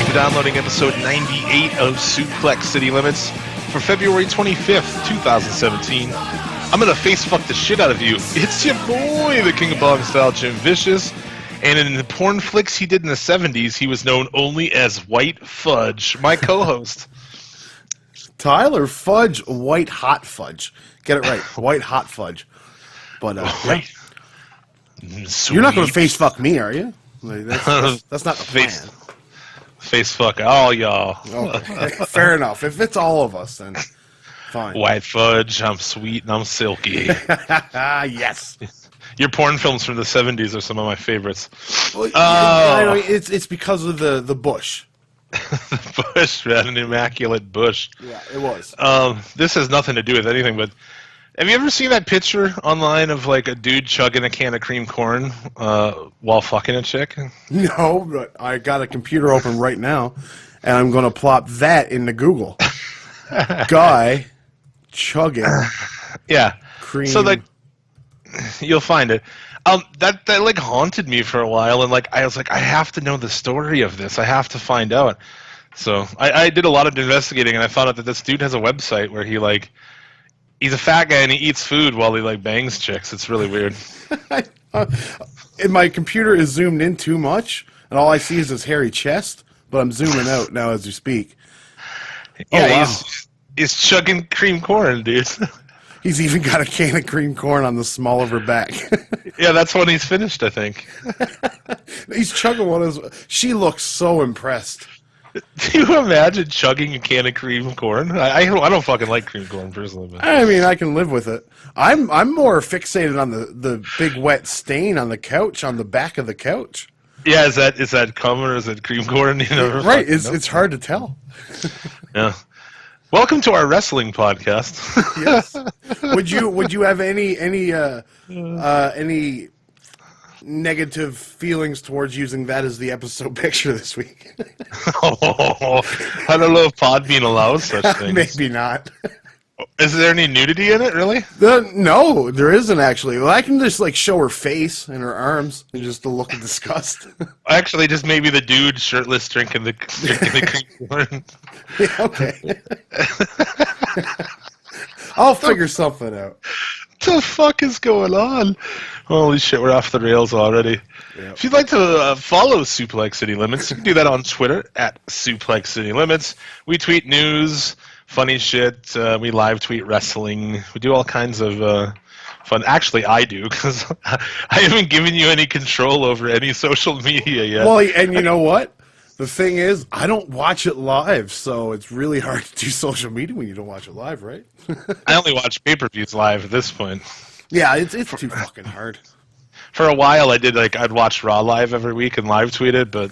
for downloading episode 98 of Suplex City Limits for February 25th, 2017. I'm going to face fuck the shit out of you. It's your boy, the King of Bong Style, Jim Vicious. And in the porn flicks he did in the 70s, he was known only as White Fudge, my co-host. Tyler Fudge, White Hot Fudge. Get it right, White Hot Fudge. But Right. You're not going to face fuck me, are you? Like, that's not the plan. Face fuck all y'all. Okay. Fair enough. If it's all of us, then fine. White Fudge, I'm sweet and I'm silky. Yes. Your porn films from the 70s are some of my favorites. Well, I know, it's because of the bush. The bush, man, an immaculate bush. Yeah, it was. This has nothing to do with anything, but have you ever seen that picture online of like a dude chugging a can of cream corn while fucking a chick? No, but I got a computer open right now, and I'm going to plop that into Google. Guy chugging. Yeah. Cream. So like, you'll find it. That like haunted me for a while, and like I was like, I have to know the story of this. I have to find out. So I did a lot of investigating, and I found out that this dude has a website where he like. He's a fat guy and he eats food while he like bangs chicks. It's really weird. And my computer is zoomed in too much, and all I see is his hairy chest. But I'm zooming out now as you speak. Yeah, oh, wow. he's chugging cream corn, dude. He's even got a can of cream corn on the small of her back. Yeah, that's when he's finished, I think. He's chugging one of his. She looks so impressed. Do you imagine chugging a can of cream corn? I don't fucking like cream corn personally. But. I mean, I can live with it. I'm more fixated on the big wet stain on the couch, on the back of the couch. Yeah, is that cum or is it cream corn? You know, right, it's hard to tell. Yeah. Welcome to our wrestling podcast. Yes. Would you have any negative feelings towards using that as the episode picture this week? Oh, I don't know if Podbean allows such things. Maybe not. Is there any nudity in it, really? No, there isn't actually. Well, I can just like show her face and her arms and just a look of disgust. Actually, just maybe the dude shirtless drinking the cream corn. Yeah, okay. I'll figure something out. What the fuck is going on? Holy shit, we're off the rails already. Yep. If you'd like to follow Suplex City Limits, you can do that on Twitter at Suplex City Limits. We tweet news, funny shit. We live tweet wrestling. We do all kinds of fun. Actually, I do, because I haven't given you any control over any social media yet. Well, and you know what? The thing is, I don't watch it live, so it's really hard to do social media when you don't watch it live, right? I only watch pay-per-views live at this point. Yeah, it's too fucking hard. For a while, I'd watch Raw live every week and live tweet it, but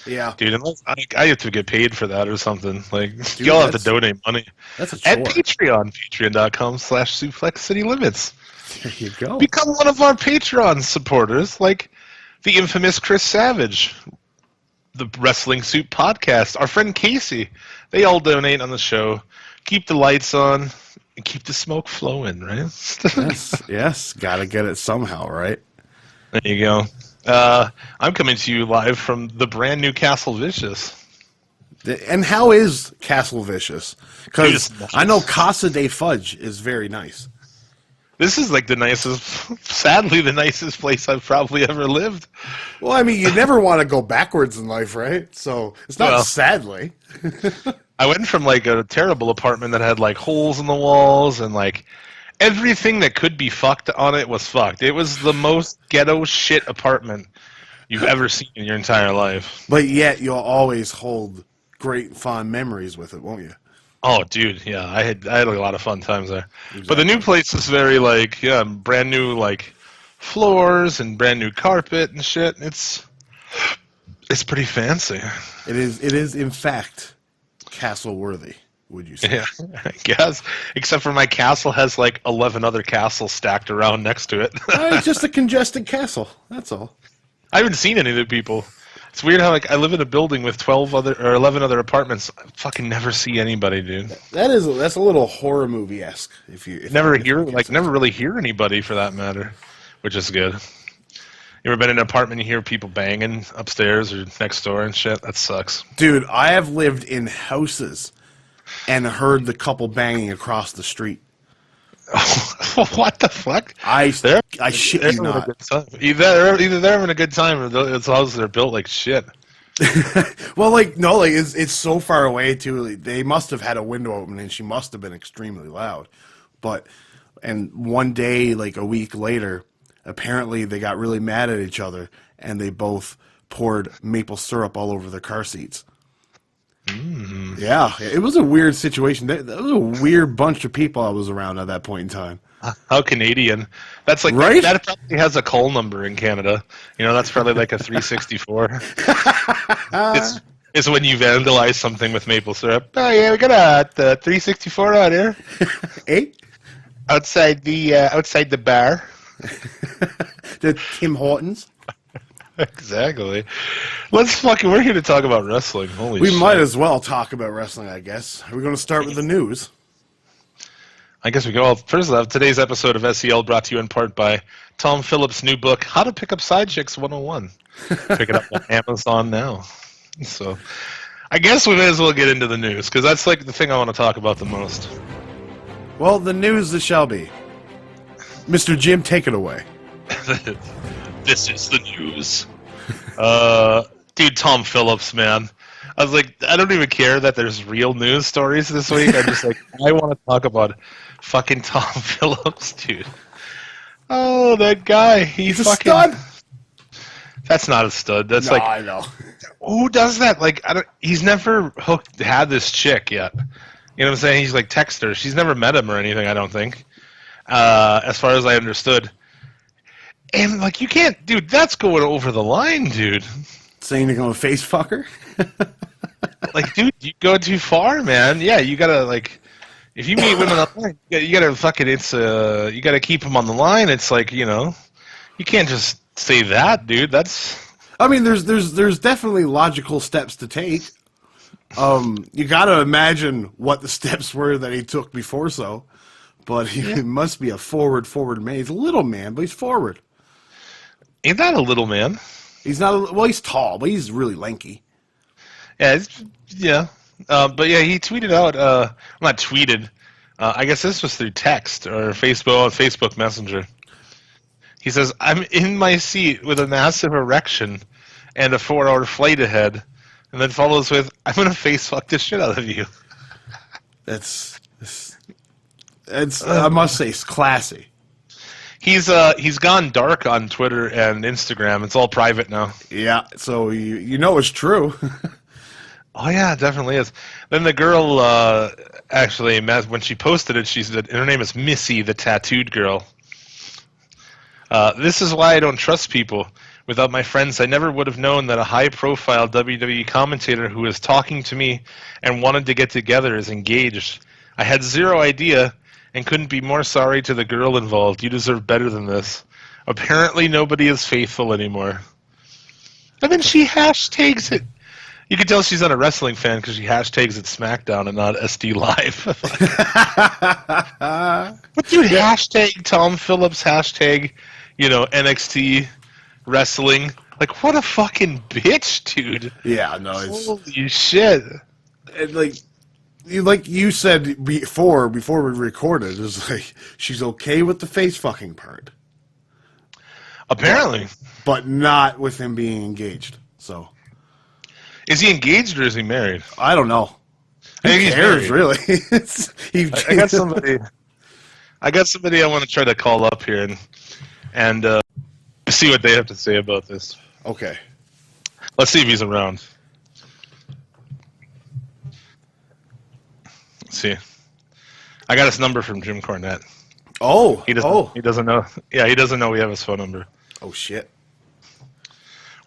yeah, dude, unless I have to get paid for that or something. Like, dude, y'all have to donate money. That's a chore. At Patreon, patreon.com/Suplex City Limits. There you go. Become one of our Patreon supporters, like the infamous Chris Savage, the Wrestling Soup Podcast, our friend Casey. They all donate on the show. Keep the lights on and keep the smoke flowing, right? Yes. Gotta get it somehow, right? There you go. I'm coming to you live from the brand new Castle Vicious. And how is Castle Vicious? Because I know Casa de Fudge is very nice. This is like sadly the nicest place I've probably ever lived. Well, I mean, you never want to go backwards in life, right? So it's not sadly. I went from like a terrible apartment that had like holes in the walls and like everything that could be fucked on it was fucked. It was the most ghetto shit apartment you've ever seen in your entire life. But yet you'll always hold great fond memories with it, won't you? Oh, dude, yeah, I had a lot of fun times there. Exactly. But the new place is very like, brand new like floors and brand new carpet and shit. It's pretty fancy. It is in fact castle worthy, would you say? Yeah, I guess. Except for my castle has like 11 other castles stacked around next to it. It's just a congested castle. That's all. I haven't seen any of the people. It's weird how like I live in a building with 11 other apartments. I fucking never see anybody, dude. That's a little horror movie-esque. If never really hear anybody for that matter, which is good. You ever been in an apartment and you hear people banging upstairs or next door and shit? That sucks. Dude, I have lived in houses and heard the couple banging across the street. What the fuck? I They're shit they're you having a not. good time. Either they're having a good time or those houses are built like shit. Well, like, no, like, it's so far away, too. Like, they must have had a window open, and she must have been extremely loud. And one day, like, a week later, apparently they got really mad at each other, and they both poured maple syrup all over their car seats. Mm. Yeah, it was a weird situation. That was a weird bunch of people I was around at that point in time. How Canadian? That's like Right? that probably has a call number in Canada. You know, that's probably like a 364. It's when you vandalize something with maple syrup. Oh yeah, we got a 364 out here. Hey? Outside the bar. The Tim Hortons? Exactly. We're here to talk about wrestling. Holy We shit. might as well talk about wrestling, I guess. Are we going to start with the news? I guess we can all. First off, today's episode of SEL brought to you in part by Tom Phillips' new book, How to Pick Up Side Chicks 101. Pick it up on Amazon now. So, I guess we may as well get into the news, because that's like the thing I want to talk about the most. Well, the news that shall be. Mr. Jim, take it away. This is the news. Dude, Tom Phillips, man. I was like, I don't even care that there's real news stories this week. I'm just like, I want to talk about fucking Tom Phillips, dude. Oh, that guy. He's a stud. That's not a stud. That's No, like, I know. who does that? Like, he's never had this chick yet. You know what I'm saying? He's like text her. She's never met him or anything, I don't think. As far as I understood. And like, you can't, dude, that's going over the line, dude. Saying you're going to face fucker? Like, dude, you go too far, man. Yeah, you gotta, like, if you meet women online, you gotta fucking, you gotta keep them on the line. It's like, you know, you can't just say that, dude. That's... I mean, there's definitely logical steps to take. You got to imagine what the steps were that he took before so. But he must be a forward man. He's a little man, but he's forward. Ain't that a little man? He's not, well, he's tall, but he's really lanky. Yeah, but yeah, he tweeted out, not tweeted, I guess this was through text or Facebook Messenger. He says, I'm in my seat with a massive erection and a 4-hour flight ahead, and then follows with, I'm going to face fuck the shit out of you. It's I must say, it's classy. He's gone dark on Twitter and Instagram. It's all private now. Yeah, so you know it's true. Oh yeah, it definitely is. Then the girl, actually, when she posted it, she said her name is Missy, the tattooed girl. This is why I don't trust people. Without my friends, I never would have known that a high-profile WWE commentator who was talking to me and wanted to get together is engaged. I had zero idea and couldn't be more sorry to the girl involved. You deserve better than this. Apparently nobody is faithful anymore. And then she hashtags it. You can tell she's not a wrestling fan because she hashtags it SmackDown and not SD Live. But dude, hashtag Tom Phillips, hashtag, NXT wrestling. Like, what a fucking bitch, dude. Yeah, no, it's... Holy shit. And like you said before we recorded, it's like, she's okay with the face fucking part. Apparently. But not with him being engaged, so... Is he engaged or is he married? I don't know. I think he's cares, married. really? I got somebody. I want to try to call up here and see what they have to say about this. Okay. Let's see if he's around. Let's see. I got his number from Jim Cornette. Oh. He doesn't know. Yeah, he doesn't know we have his phone number. Oh shit.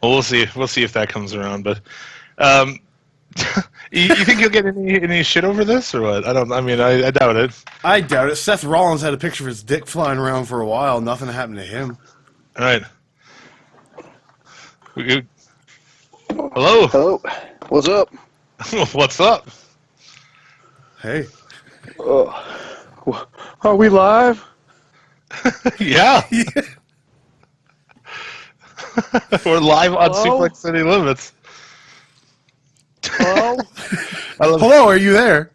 Well, we'll see. We'll see if that comes around. But you think he'll get any shit over this or what? I doubt it. I doubt it. Seth Rollins had a picture of his dick flying around for a while. Nothing happened to him. All right. Hello. Hello. What's up? What's up? Hey. Are we live? Yeah. We're live on Hello? Suplex City Limits. Hello? I love Hello, are you there?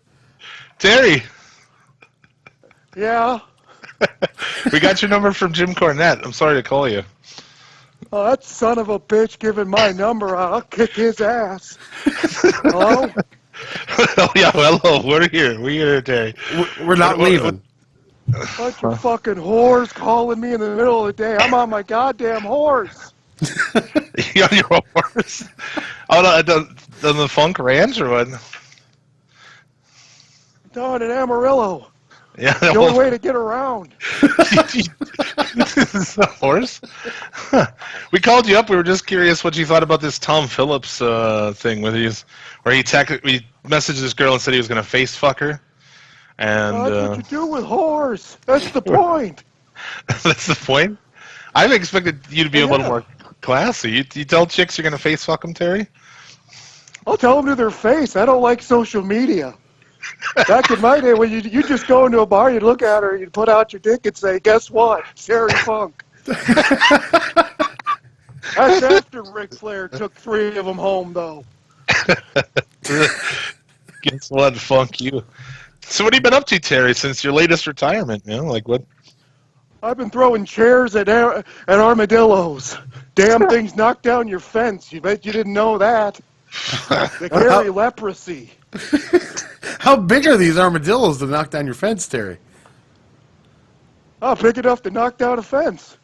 Terry. Yeah? We got your number from Jim Cornette. I'm sorry to call you. Oh, that son of a bitch giving my number out. I'll kick his ass. Hello? Oh yeah, hello. We're here, Terry. We're not leaving. Bunch of fucking whores calling me in the middle of the day. I'm on my goddamn horse. You on your horse? Oh no, on the Funk Ranch or what? Down in Amarillo. Yeah, The only way to get around. This is a horse. Huh. We called you up. We were just curious what you thought about this Tom Phillips thing with you, where he messaged this girl and said he was going to face fuck her. And That's what you do with whores. That's the point. that's the point. I expected you to be a little more classy. You tell chicks you're going to face fuck them, Terry? I'll tell them to their face. I don't like social media. Back in my day, when you just go into a bar, you'd look at her, you'd put out your dick and say, guess what? Terry Funk. That's after Ric Flair took 3 of them home, though. Guess what? Funk you. So what have you been up to, Terry, since your latest retirement? You know, like what? I've been throwing chairs at armadillos. Damn things knock down your fence. You bet you didn't know that. They carry leprosy. How big are these armadillos to knock down your fence, Terry? Oh, big enough to knock down a fence.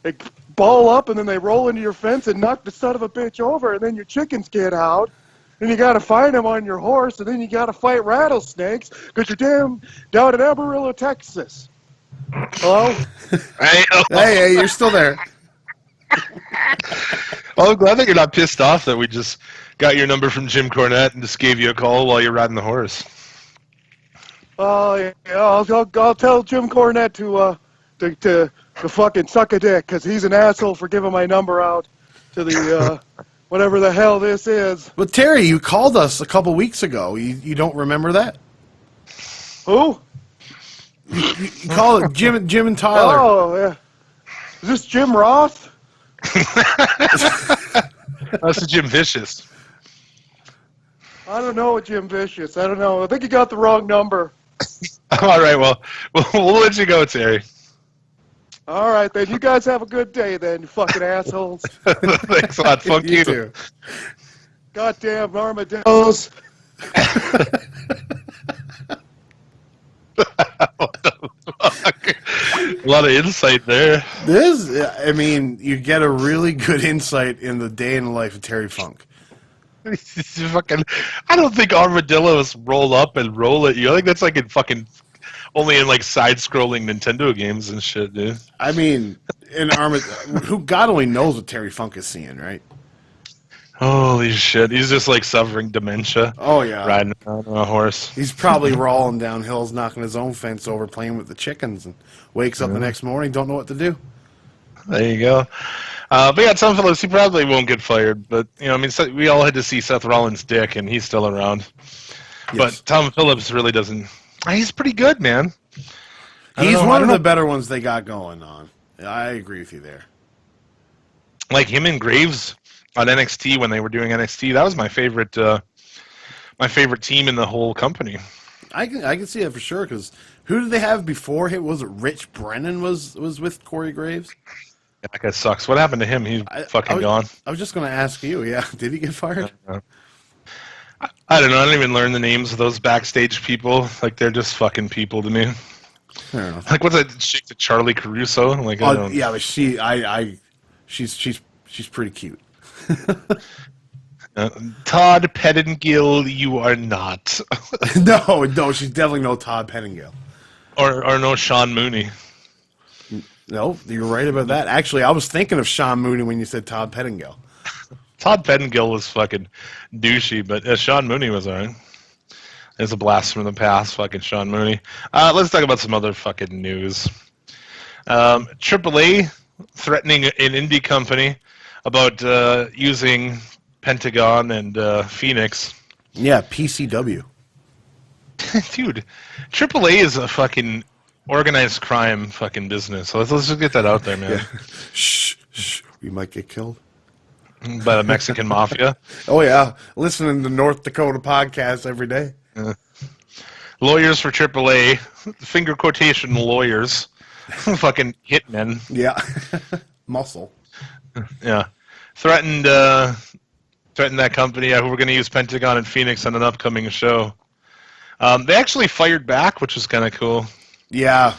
They ball up and then they roll into your fence and knock the son of a bitch over, and then your chickens get out. And you got to find them on your horse, and then you got to fight rattlesnakes because you're down in Amarillo, Texas. Hello? Hey, you're still there. Well, I'm glad that you're not pissed off that we just got your number from Jim Cornette and just gave you a call while you're riding the horse. Oh, yeah, I'll tell Jim Cornette to fucking suck a dick because he's an asshole for giving my number out to the whatever the hell this is. Well, Terry, you called us a couple weeks ago. You don't remember that? Who? You called it Jim and Tyler. Oh, yeah. Is this Jim Roth? That's Jim Vicious. I don't know, Jim Vicious. I don't know. I think you got the wrong number. All right, well, we'll let you go, Terry. All right, then. You guys have a good day, then, you fucking assholes. Thanks a lot. Fuck you. Too. Goddamn armadillos. What the fuck? A lot of insight there. I mean, you get a really good insight in the day in the life of Terry Funk. Fucking, I don't think armadillos roll up and roll at you. I think that's like in fucking only in like side-scrolling Nintendo games and shit, dude. I mean, who God only knows what Terry Funk is seeing, right? Holy shit, he's just like suffering dementia. Oh yeah, Riding on a horse. He's probably rolling down hills, knocking his own fence over, playing with the chickens, and wakes up the next morning, don't know what to do. There you go. But yeah, Tom Phillips, he probably won't get fired. But you know, I mean, we all had to see Seth Rollins' dick, and he's still around. Yes. But Tom Phillips really doesn't. He's pretty good, man. He's one of the better ones they got going on. I agree with you there. Like him and Graves on NXT when they were doing NXT, that was my favorite. My favorite team in the whole company. I can see that for sure. Because who did they have before him? Was it Rich Brennan was with Corey Graves? Yeah, that guy sucks. What happened to him? He's fucking gone. I was just going to ask you. Yeah, did he get fired? I don't know. I don't even learn the names of those backstage people. Like they're just fucking people to me. I don't know. Like what's that chick to Charlie Caruso? Like yeah, but she's pretty cute. Todd Pettingill, you are not. No, she's definitely no Todd Pettingill. Or no Sean Mooney. No, you're right about that. Actually, I was thinking of Sean Mooney when you said Todd Pettingill. Todd Pettingill was fucking douchey, but Sean Mooney was alright. There's a blast from the past, fucking Sean Mooney. Let's talk about some other fucking news. AAA threatening an indie company about using Pentagon and Phoenix. Yeah, PCW. Dude, AAA is a fucking organized crime fucking business. So let's just get that out there, man. Yeah. Shh. We might get killed. By the Mexican mafia. Oh, yeah. Listening to North Dakota podcasts every day. Lawyers for AAA. Finger quotation lawyers. Fucking hitmen. Yeah. Muscle. Yeah. Threatened that company who were going to use Pentagon and Phoenix on an upcoming show. They actually fired back, which was kind of cool. Yeah.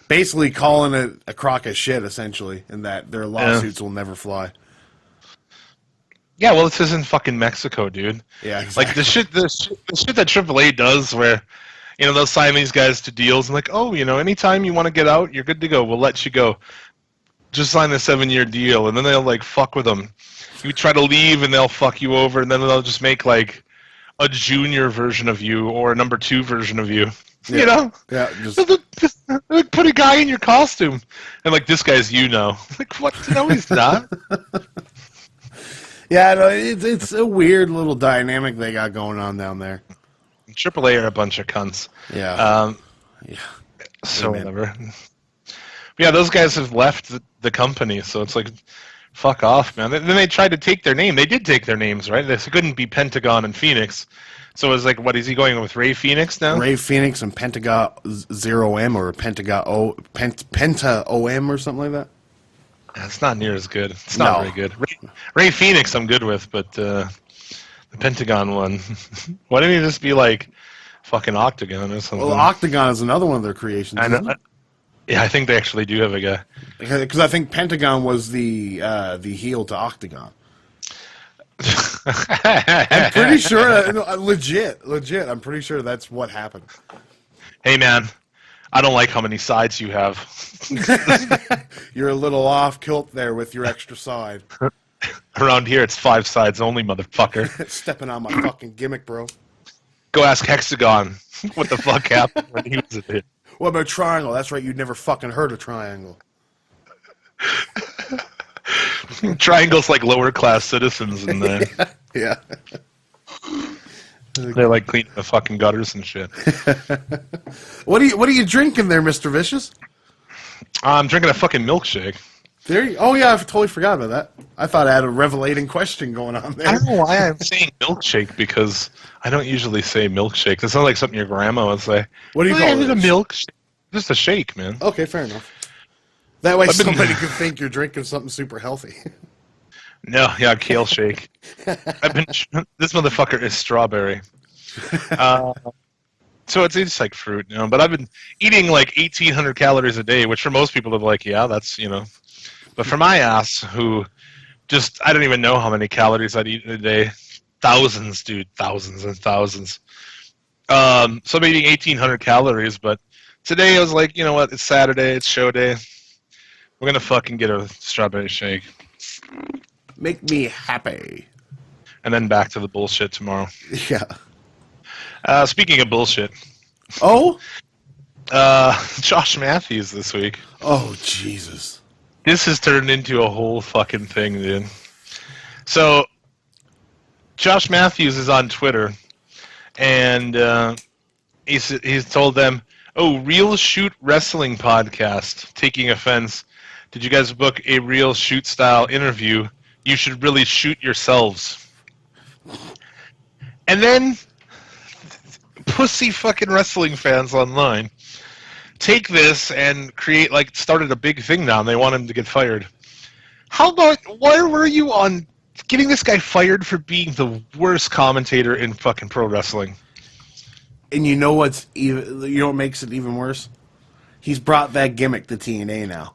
Basically calling it a crock of shit, essentially, and that their lawsuits will never fly. Yeah, well, this isn't fucking Mexico, dude. Yeah, exactly. Like the shit that AAA does, where they'll sign these guys to deals and like, oh, anytime you want to get out, you're good to go. We'll let you go. Just sign a 7-year deal, and then they'll like fuck with them. You try to leave, and they'll fuck you over, and then they'll just make like a junior version of you or a number 2 version of you. Yeah. Yeah, just put a guy in your costume, and like this guy's like what? No, he's not. Yeah, no, it's a weird little dynamic they got going on down there. AAA are a bunch of cunts. Yeah. Yeah. So whatever. Yeah, those guys have left the company, so it's like, fuck off, man. Then they tried to take their name. They did take their names, right? They couldn't be Pentagon and Phoenix. So it was like, what is he going with? Ray Phoenix now? Ray Phoenix and Pentagon 0M or Penta OM or something like that? It's not near as good. It's not very good. Ray Phoenix I'm good with, but the Pentagon one, why didn't he just be like fucking Octagon or something? Well, Octagon is another one of their creations. I know. Yeah, I think they actually do have a guy. Because I think Pentagon was the heel to Octagon. I'm pretty sure, legit. I'm pretty sure that's what happened. Hey, man, I don't like how many sides you have. You're a little off kilt there with your extra side. Around here, it's 5 sides only, motherfucker. Stepping on my fucking gimmick, bro. Go ask Hexagon what the fuck happened when he was in it. What about triangle? That's right, you'd never fucking heard of triangle. Triangle's like lower class citizens in there. Yeah. They're like cleaning the fucking gutters and shit. What are you drinking there, Mr. Vicious? I'm drinking a fucking milkshake. Oh yeah, I totally forgot about that. I thought I had a revelating question going on there. I don't know why I'm saying milkshake, because I don't usually say milkshake. That sounds like something your grandma would say. What do you call it? A milkshake. Just a shake, man. Okay, fair enough. That way somebody could think you're drinking something super healthy. No, yeah, kale shake. This motherfucker is strawberry. So it's just like fruit, but I've been eating like 1,800 calories a day, which for most people are like, yeah, that's, But for my ass, who just, I don't even know how many calories I'd eat in a day. Thousands, dude. Thousands and thousands. So I'm eating 1,800 calories, but today I was like, you know what? It's Saturday. It's show day. We're going to fucking get a strawberry shake. Make me happy. And then back to the bullshit tomorrow. Yeah. Speaking of bullshit. Oh? Josh Matthews this week. Oh, Jesus. This has turned into a whole fucking thing, dude. So, Josh Matthews is on Twitter, and he's told them, oh, Real Shoot Wrestling Podcast, taking offense. Did you guys book a real shoot-style interview? You should really shoot yourselves. And then, pussy fucking wrestling fans online take this and started a big thing now, and they want him to get fired. Why were you on getting this guy fired for being the worst commentator in fucking pro wrestling? And you know what makes it even worse? He's brought that gimmick to TNA now.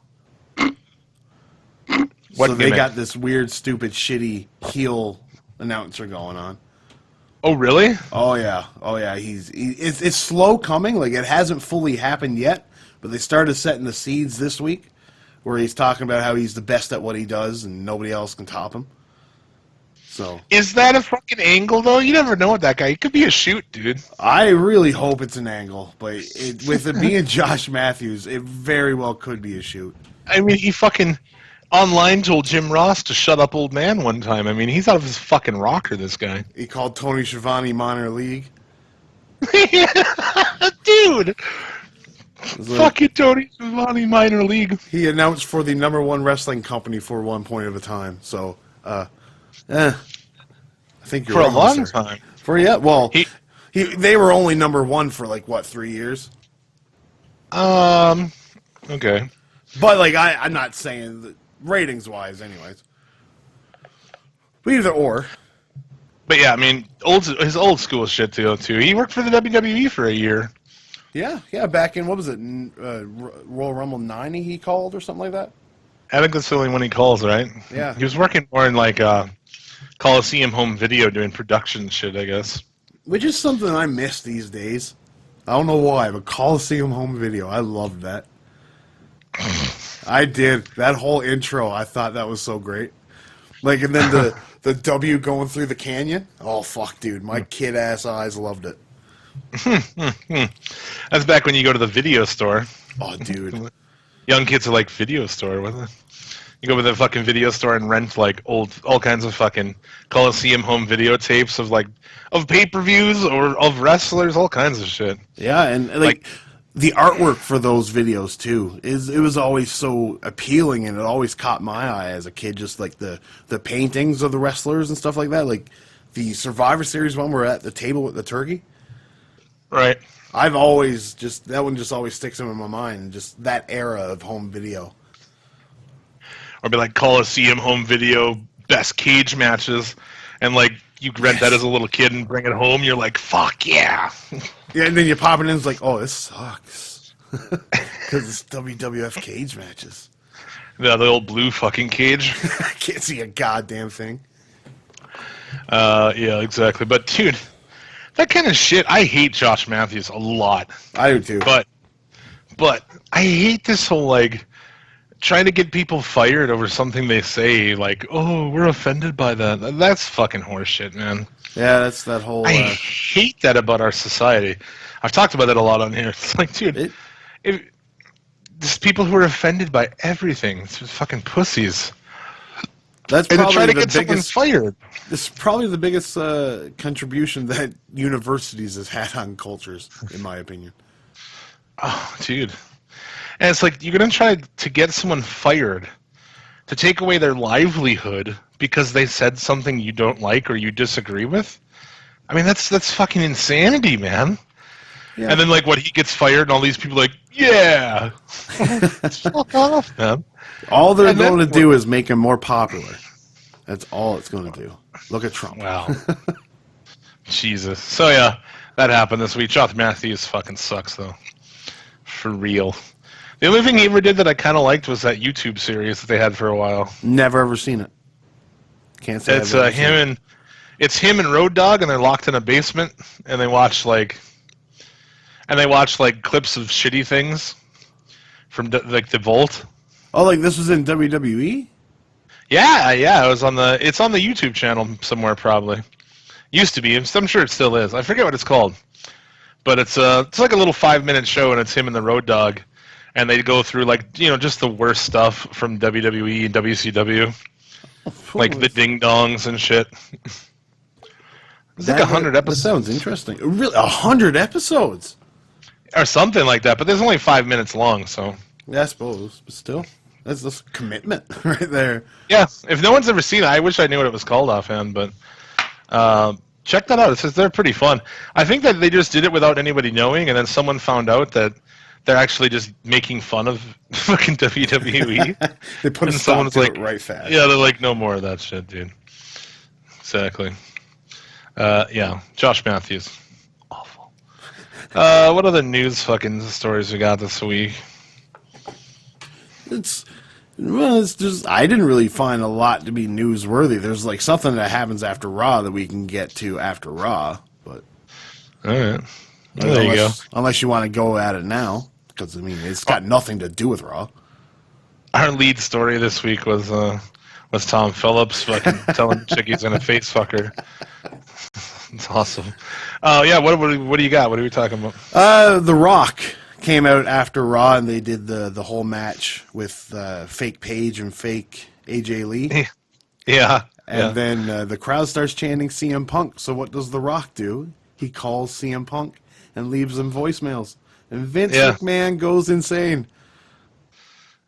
What so gimmick? They got this weird, stupid, shitty heel announcer going on. Oh, really? Oh yeah. It's slow coming. Like, it hasn't fully happened yet, but they started setting the seeds this week, where he's talking about how he's the best at what he does and nobody else can top him. So, is that a fucking angle though? You never know with that guy. He could be a shoot, dude. I really hope it's an angle, but with it being Josh Matthews, it very well could be a shoot. I mean, he fucking online told Jim Ross to shut up, old man, one time. I mean, he's out of his fucking rocker, this guy. He called Tony Schiavone minor league. Dude! Fuck you, Tony Schiavone, minor league. He announced for the #1 wrestling company for one point of a time. So, I think you're For a wrong, long sir. time. Well, He- they were only #1 for like what, 3 years? Okay. But like I'm not saying that ratings wise, anyways. But either or. But yeah, I mean, his old school shit too. He worked for the WWE for a year. Yeah. Back in what was it, Royal Rumble '90? He called or something like that. I think that's the only one he calls, right? Yeah. He was working more in like Coliseum home video doing production shit, I guess. Which is something I miss these days. I don't know why, but Coliseum home video, I loved that. I did. That whole intro, I thought that was so great. Like, and then the W going through the canyon. Oh, fuck, dude. My kid-ass eyes loved it. That's back when you go to the video store. Oh, dude. Young kids are like, video store? What the? You go to the fucking video store and rent like all kinds of fucking Coliseum home videotapes of pay-per-views or of wrestlers, all kinds of shit. Yeah, and like the artwork for those videos too it was always so appealing, and it always caught my eye as a kid. Just like the paintings of the wrestlers and stuff like that. Like the Survivor Series one, we're at the table with the turkey. Right. I've always that one just always sticks in my mind. Just that era of home video. Or be like Coliseum home video best cage matches, and like you rent that as a little kid and bring it home. You're like, fuck yeah. Yeah, and then you pop it in, it's like, oh, this sucks. Because it's WWF cage matches. Yeah, the old blue fucking cage. I can't see a goddamn thing. Yeah, exactly. But dude, that kind of shit, I hate Josh Matthews a lot. I do too. But I hate this whole like trying to get people fired over something they say, like, oh, we're offended by that. That's fucking horseshit, man. Yeah, that's that whole... I hate that about our society. I've talked about that a lot on here. It's like, dude, there's people who are offended by everything. It's just fucking pussies. That's and probably to try to the get someone biggest... fired. This is probably the biggest contribution that universities has had on cultures, in my opinion. Oh, dude. And it's like, you're going to try to get someone fired to take away their livelihood because they said something you don't like or you disagree with? I mean, that's fucking insanity, man. Yeah. And then, like, what, he gets fired and all these people are like, yeah. Fuck off, man. All they're going to do is make him more popular. That's all it's going to do. Look at Trump. Wow. Jesus. So, yeah, that happened this week. Josh Matthews fucking sucks, though. For real. The only thing he ever did that I kind of liked was that YouTube series that they had for a while. Never ever seen it. Can't say it's him and Road Dogg, and they're locked in a basement, and they watch like clips of shitty things from like the Vault. Oh, like this was in WWE? Yeah, it's on the YouTube channel somewhere probably. Used to be. I'm sure it still is. I forget what it's called, but it's like a little 5-minute show, and it's him and the Road Dogg. And they go through, like, you know, just the worst stuff from WWE and WCW. Like the ding-dongs and shit. It's like 100 episodes. That sounds interesting. Really? 100 episodes? Or something like that, but there's only 5 minutes long, so... Yeah, I suppose. But still, that's commitment right there. Yeah, if no one's ever seen it, I wish I knew what it was called offhand, but... check that out. It says they're pretty fun. I think that they just did it without anybody knowing, and then someone found out that they're actually just making fun of fucking WWE. They put a stop to it right fast. Yeah, they're like, no more of that shit, dude. Exactly. Yeah, Josh Matthews. Awful. What other news fucking stories we got this week? It's just I didn't really find a lot to be newsworthy. There's like something that happens after Raw that we can get to after Raw, but all right. Well, there you go. Unless you want to go at it now, because I mean it's got nothing to do with Raw. Our lead story this week was Tom Phillips fucking telling chick he's gonna face fuck her. It's awesome. Yeah. What do you got? What are we talking about? The Rock came out after Raw, and they did the whole match with fake Paige and fake AJ Lee. Yeah. And then the crowd starts chanting CM Punk. So what does The Rock do? He calls CM Punk and leaves them voicemails. And Vince Yeah. McMahon goes insane.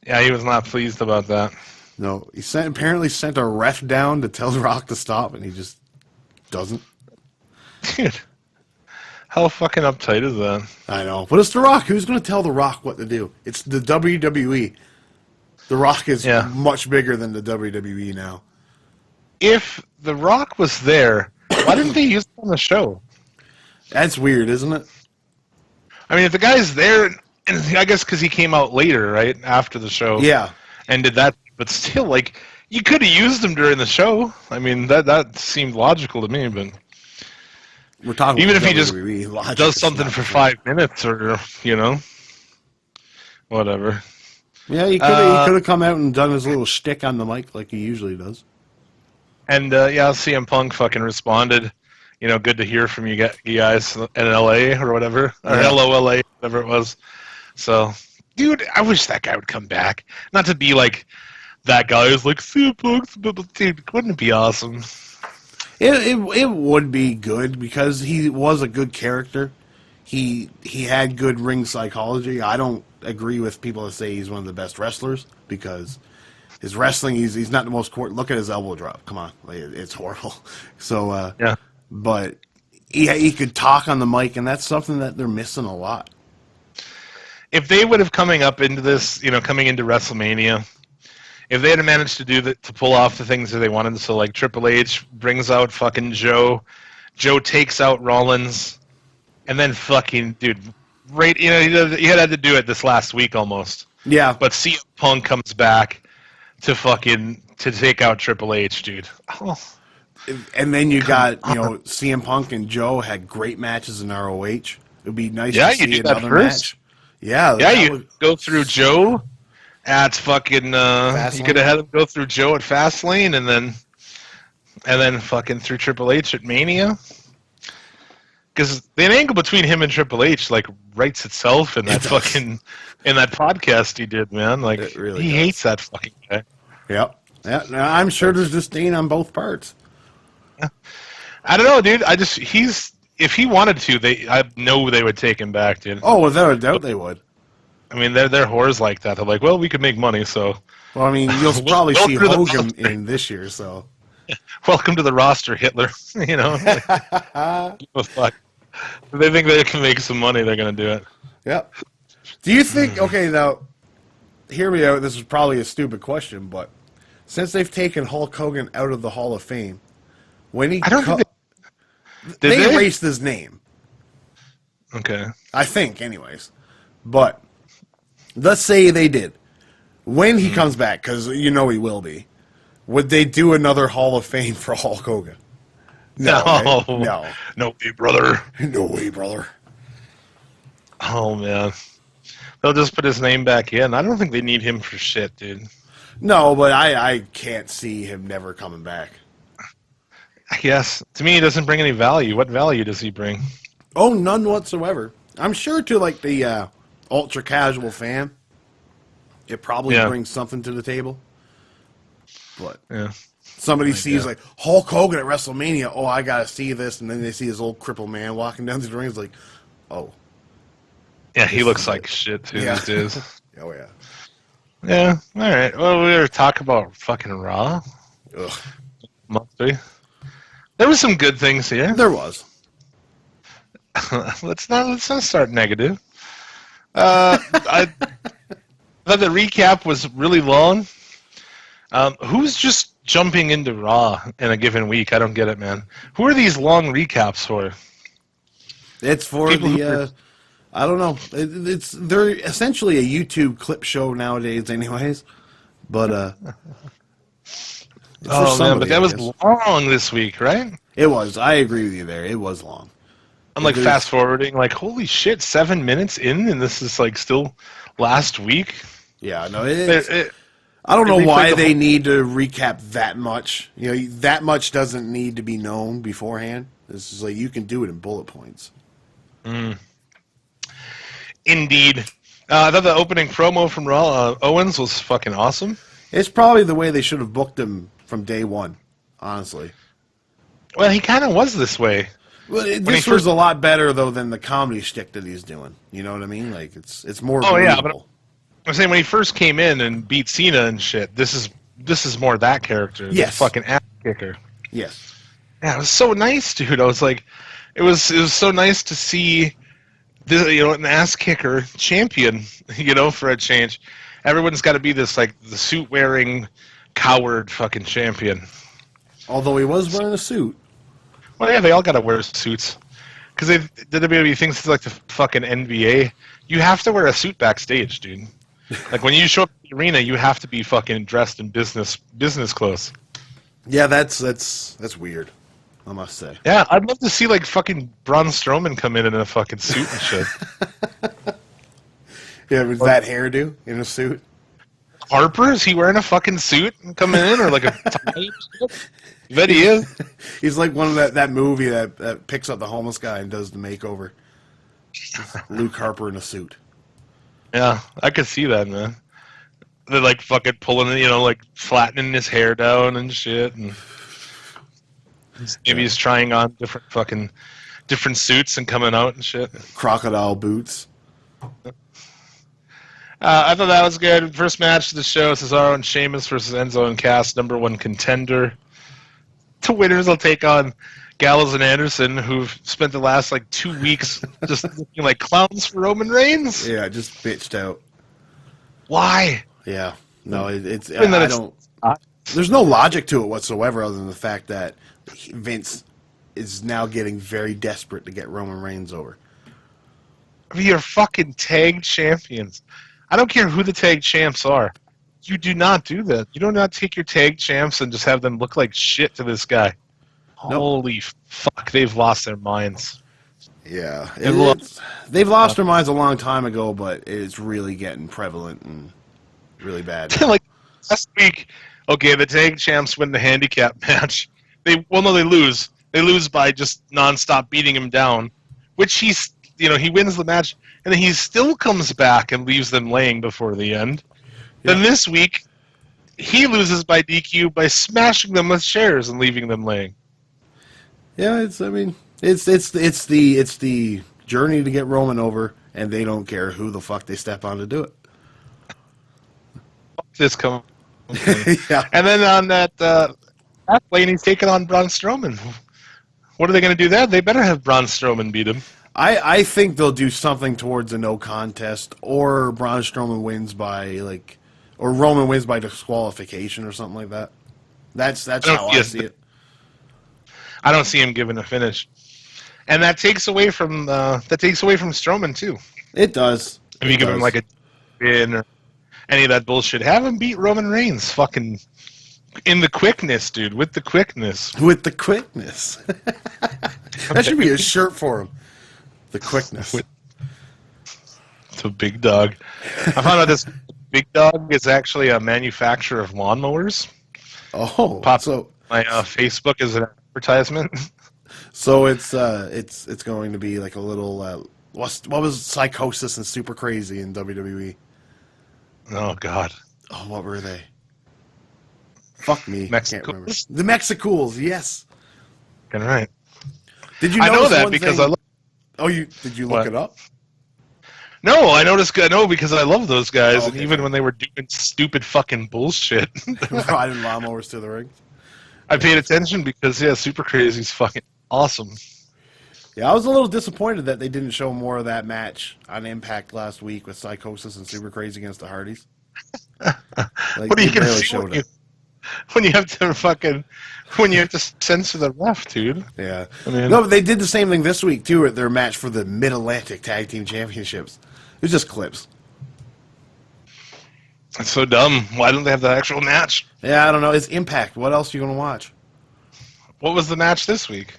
Yeah, he was not pleased about that. No, he apparently sent a ref down to tell Rock to stop, and he just doesn't. Dude, how fucking uptight is that? I know. But it's The Rock. Who's going to tell The Rock what to do? It's the WWE. The Rock is much bigger than the WWE now. If The Rock was there, why didn't they use him on the show? That's weird, isn't it? I mean, if the guy's there, and I guess because he came out later, right, after the show. Yeah. And did that, but still, like, you could have used him during the show. I mean, that seemed logical to me, but We're talking even about if he just WWE, logic does is something not for true. 5 minutes or, whatever. Yeah, he could have come out and done his little shtick on the mic like he usually does. And, CM Punk fucking responded, good to hear from you guys in LA or whatever, or Yeah. LOLA, whatever it was. So, dude, I wish that guy would come back. Not to be like that guy who's like, CM Punk, but dude, wouldn't it be awesome? It would be good because he was a good character. He had good ring psychology. I don't agree with people that say he's one of the best wrestlers because his wrestling, he's not the most look at his elbow drop. Come on, like, it's horrible. So Yeah. but he could talk on the mic, and that's something that they're missing a lot. If they would have coming into this, coming into WrestleMania, if they had managed to do that, to pull off the things that they wanted, so like Triple H brings out fucking Joe takes out Rollins, and then fucking dude, right? He had to do it this last week almost. Yeah, But CM Punk comes back to take out Triple H, dude. Oh, and then you got CM Punk and Joe had great matches in ROH. It'd be nice Yeah, to you see do that another first. match. Yeah, yeah, that you would- go through Joe at fucking. You Fastlane? could have had him go through Joe at Fastlane, and then fucking through Triple H at Mania. Because the angle between him and Triple H like writes itself in that It does. fucking in that podcast he did, man. Like It really he does. hates that fucking guy. Yep. Yeah, no, I'm sure there's disdain on both parts. I don't know, dude. If he wanted to, I know they would take him back, dude. Oh, without a doubt they would. I mean, they're whores like that. They're like, well, we could make money, so Well, I mean, you'll probably Welcome see to the Hogan roster. in this year, so. welcome to the roster, Hitler. Give a fuck. If they think they can make some money, they're gonna do it. Yep. Do you think, okay, now, hear me out, this is probably a stupid question, but since they've taken Hulk Hogan out of the Hall of Fame, when he I don't think they Did they? erased his name, Okay. I think, anyways. But let's say they did. When he comes back, because he will be, would they do another Hall of Fame for Hulk Hogan? No. Right? No. No way, brother. No way, brother. Oh man. They'll just put his name back in. I don't think they need him for shit, dude. No, but I can't see him never coming back. I guess to me, he doesn't bring any value. What value does he bring? Oh, none whatsoever. I'm sure to like the ultra casual fan, it probably Yeah. brings something to the table. But Yeah. somebody sees yeah. like Hulk Hogan at WrestleMania, oh, I gotta see this, and then they see this old crippled man walking down the ring. It's like, oh, Yeah, he This looks is like it. shit too Yeah. these days. oh yeah, Yeah. All right. Well, we were talking about fucking Raw. ugh. Must be. There was some good things here. There was. let's not start negative. I thought the recap was really long. Who's just jumping into Raw in a given week? I don't get it, man. Who are these long recaps for? It's for People who the. I don't know. They're essentially a YouTube clip show nowadays, anyways. But it's for Oh man, somebody, but that I was guess. long this week, right? It was. I agree with you there. It was long. I'm like There's- fast forwarding, like holy shit, 7 minutes in, and this is like still last week. Yeah, no. They I don't know replayed why the they whole- need to recap that much. That much doesn't need to be known beforehand. This is like you can do it in bullet points. Indeed. I thought the opening promo from Raw Owens was fucking awesome. It's probably the way they should have booked him from day one, honestly. Well, he kind of was this way. Well, when he this was first. a lot better though than the comedy shtick that he's doing. You know what I mean? Like it's more Oh yeah, but believable. I'm saying when he first came in and beat Cena and shit. This is more that character. The Yes. fucking ass kicker. Yes. Yeah, it was so nice, dude. I was like, it was so nice to see an ass kicker champion, for a change. Everyone's got to be this like the suit wearing coward fucking champion. Although he was wearing a suit. Well, yeah, they all got to wear suits because the WWE thinks it's like the fucking NBA. You have to wear a suit backstage, dude. Like when you show up at the arena, you have to be fucking dressed in business clothes. Yeah, that's weird, I must say. Yeah, I'd love to see like fucking Braun Strowman come in a fucking suit and shit. Yeah, with that hairdo in a suit. Harper, is he wearing a fucking suit and coming in, or like a tie? You bet he is. He's like one of that movie that picks up the homeless guy and does the makeover. Luke Harper in a suit. Yeah, I could see that, man. They're like fucking pulling it, like flattening his hair down and shit, and maybe he's trying on different suits and coming out and shit. Crocodile boots. I thought that was good. First match of the show: Cesaro and Sheamus versus Enzo and Cass, #1 contender. The winners will take on Gallows and Anderson, who've spent the last 2 weeks just looking like clowns for Roman Reigns. Yeah, just bitched out. Why? Yeah, no, it's I mean, I it's- don't. There's no logic to it whatsoever, other than the fact that Vince is now getting very desperate to get Roman Reigns over. I mean, you're fucking tag champions. I don't care who the tag champs are. You do not do that. You do not take your tag champs and just have them look like shit to this guy. Nope. Holy fuck, they've lost their minds. Yeah, It they've lost their minds a long time ago, but it's really getting prevalent and really bad. Like last week, okay, the tag champs win the handicap match. They lose. They lose by just nonstop beating him down, which he wins the match, and then he still comes back and leaves them laying before the end. Yeah. Then this week, he loses by DQ by smashing them with chairs and leaving them laying. Yeah, it's the journey to get Roman over, and they don't care who the fuck they step on to do it. This come. Yeah. And then on that lane, he's taking on Braun Strowman. What are they going to do there? They better have Braun Strowman beat him. I think they'll do something towards a no contest, or Braun Strowman wins by or Roman wins by disqualification or something like that. That's how I see it. I don't see him giving a finish, and that takes away from Strowman too. It does. If you give him like a win or any of that bullshit, have him beat Roman Reigns, fucking in the quickness, dude, with the quickness. With the quickness. That should be a shirt for him. The quickness. The big dog. I found out this big dog is actually a manufacturer of lawnmowers. Oh, So my Facebook is an advertisement. So it's going to be like a little what was Psychosis and Super Crazy in WWE? Oh God. Oh, what were they? Fuck me. Mexicools? Can't remember. The Mexicools, yes. All right. Did you I know notice that one because thing? I love. Oh, did you look What? it up? No, I know because I love those guys, Oh, and okay. even when they were doing stupid fucking bullshit, Riding lawnmowers to the ring. I paid attention because Super Crazy's fucking awesome. Yeah, I was a little disappointed that they didn't show more of that match on Impact last week with Psychosis and Super Crazy against the Hardys. Like, What are you they gonna barely see showed it. when you have to censor the ref, dude? Yeah. I mean- No, but they did the same thing this week, too, at their match for the Mid-Atlantic Tag Team Championships. It was just clips. That's so dumb. Why don't they have the actual match? Yeah, I don't know. It's Impact. What else are you going to watch? What was the match this week?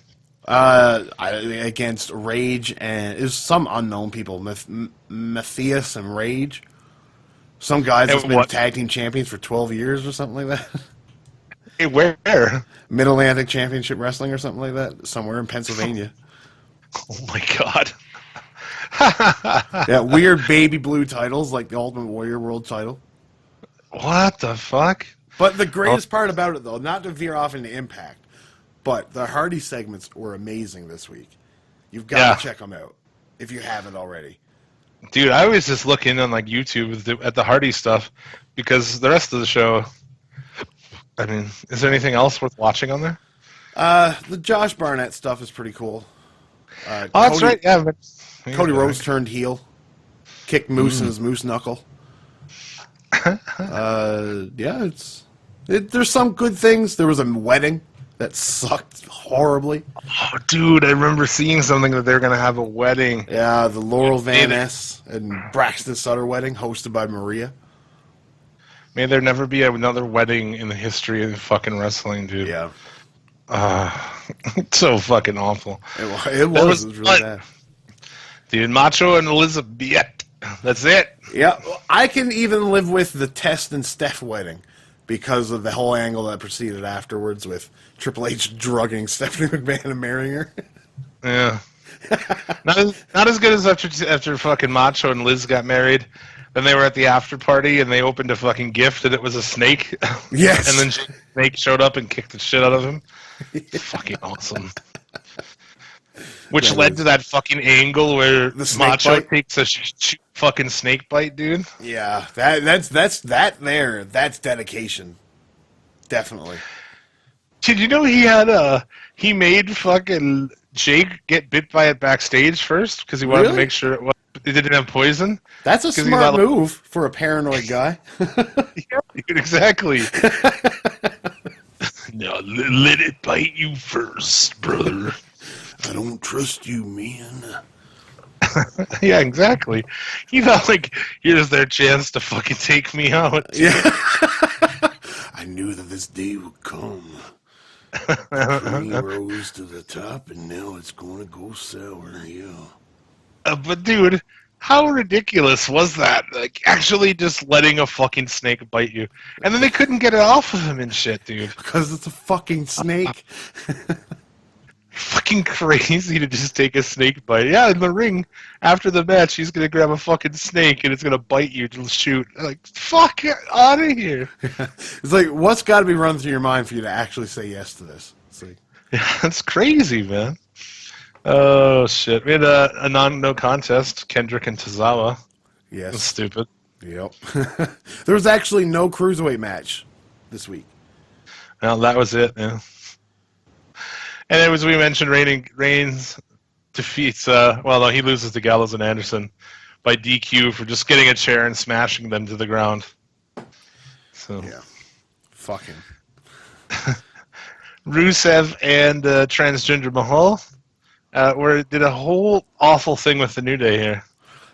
Against Rage and... It was some unknown people. Matthias and Rage. Some guys that's And been what? tag team champions for 12 years or something like that. Hey, where? Mid-Atlantic Championship Wrestling or something like that. Somewhere in Pennsylvania. Oh my God. Yeah, weird baby blue titles like the Ultimate Warrior World title. What the fuck? But the greatest part about it, though, not to veer off into Impact, But the Hardy segments were amazing this week. You've got to check them out if you haven't already. Dude, I always just look in on like YouTube at the Hardy stuff because the rest of the show. I mean, is there anything else worth watching on there? The Josh Barnett stuff is pretty cool. That's right. Yeah, but Cody Rhodes turned heel, kicked Moose in his moose knuckle. Yeah, there's some good things. There was a wedding that sucked horribly. Oh, dude, I remember seeing something that they were going to have a wedding. Yeah, the Laurel Van Ness and Braxton Sutter wedding hosted by Maria. May there never be another wedding in the history of fucking wrestling, dude. Yeah. It's so fucking awful. It was really bad. Dude, Macho and Elizabeth. That's it. Yeah, I can even live with the Test and Steph wedding because of the whole angle that proceeded afterwards with Triple H drugging Stephanie McMahon and marrying her. Yeah. not as good as after fucking Macho and Liz got married. Then they were at the after party and they opened a fucking gift and it was a snake. Yes. And then Snake showed up and kicked the shit out of him. Fucking awesome. Which led to that fucking angle where Macho takes a fucking snake bite, dude. Yeah, that's dedication. Definitely. Did you know he made fucking Jake get bit by it backstage first because he wanted to make sure it didn't have poison? That's a smart move for a paranoid guy. Yeah, dude, exactly. Now let it bite you first, brother. I don't trust you, man. Yeah, exactly. You know, like, here's their chance to fucking take me out. Yeah. I knew that this day would come. The cream rose to the top, and now it's going to go sour, yeah. But, dude, how ridiculous was that? Like, actually just letting a fucking snake bite you. And then they couldn't get it off of him and shit, dude. Because it's a fucking snake. Fucking crazy to just take a snake bite. Yeah, in the ring, after the match, he's gonna grab a fucking snake and it's gonna bite you to shoot. Like, fuck out of here. It's like, what's got to be running through your mind for you to actually say yes to this? It's like, yeah, that's crazy, man. Oh shit, we had a no contest, Kendrick and Tozawa. yes. That's stupid. Yep. There was actually no cruiserweight match this week. Well, that was it. Yeah. And it was, we mentioned, Reigns defeats, no, he loses to Gallows and Anderson by DQ for just getting a chair and smashing them to the ground. So Yeah. Fucking. Rusev and transgender Mahal did a whole awful thing with the New Day here.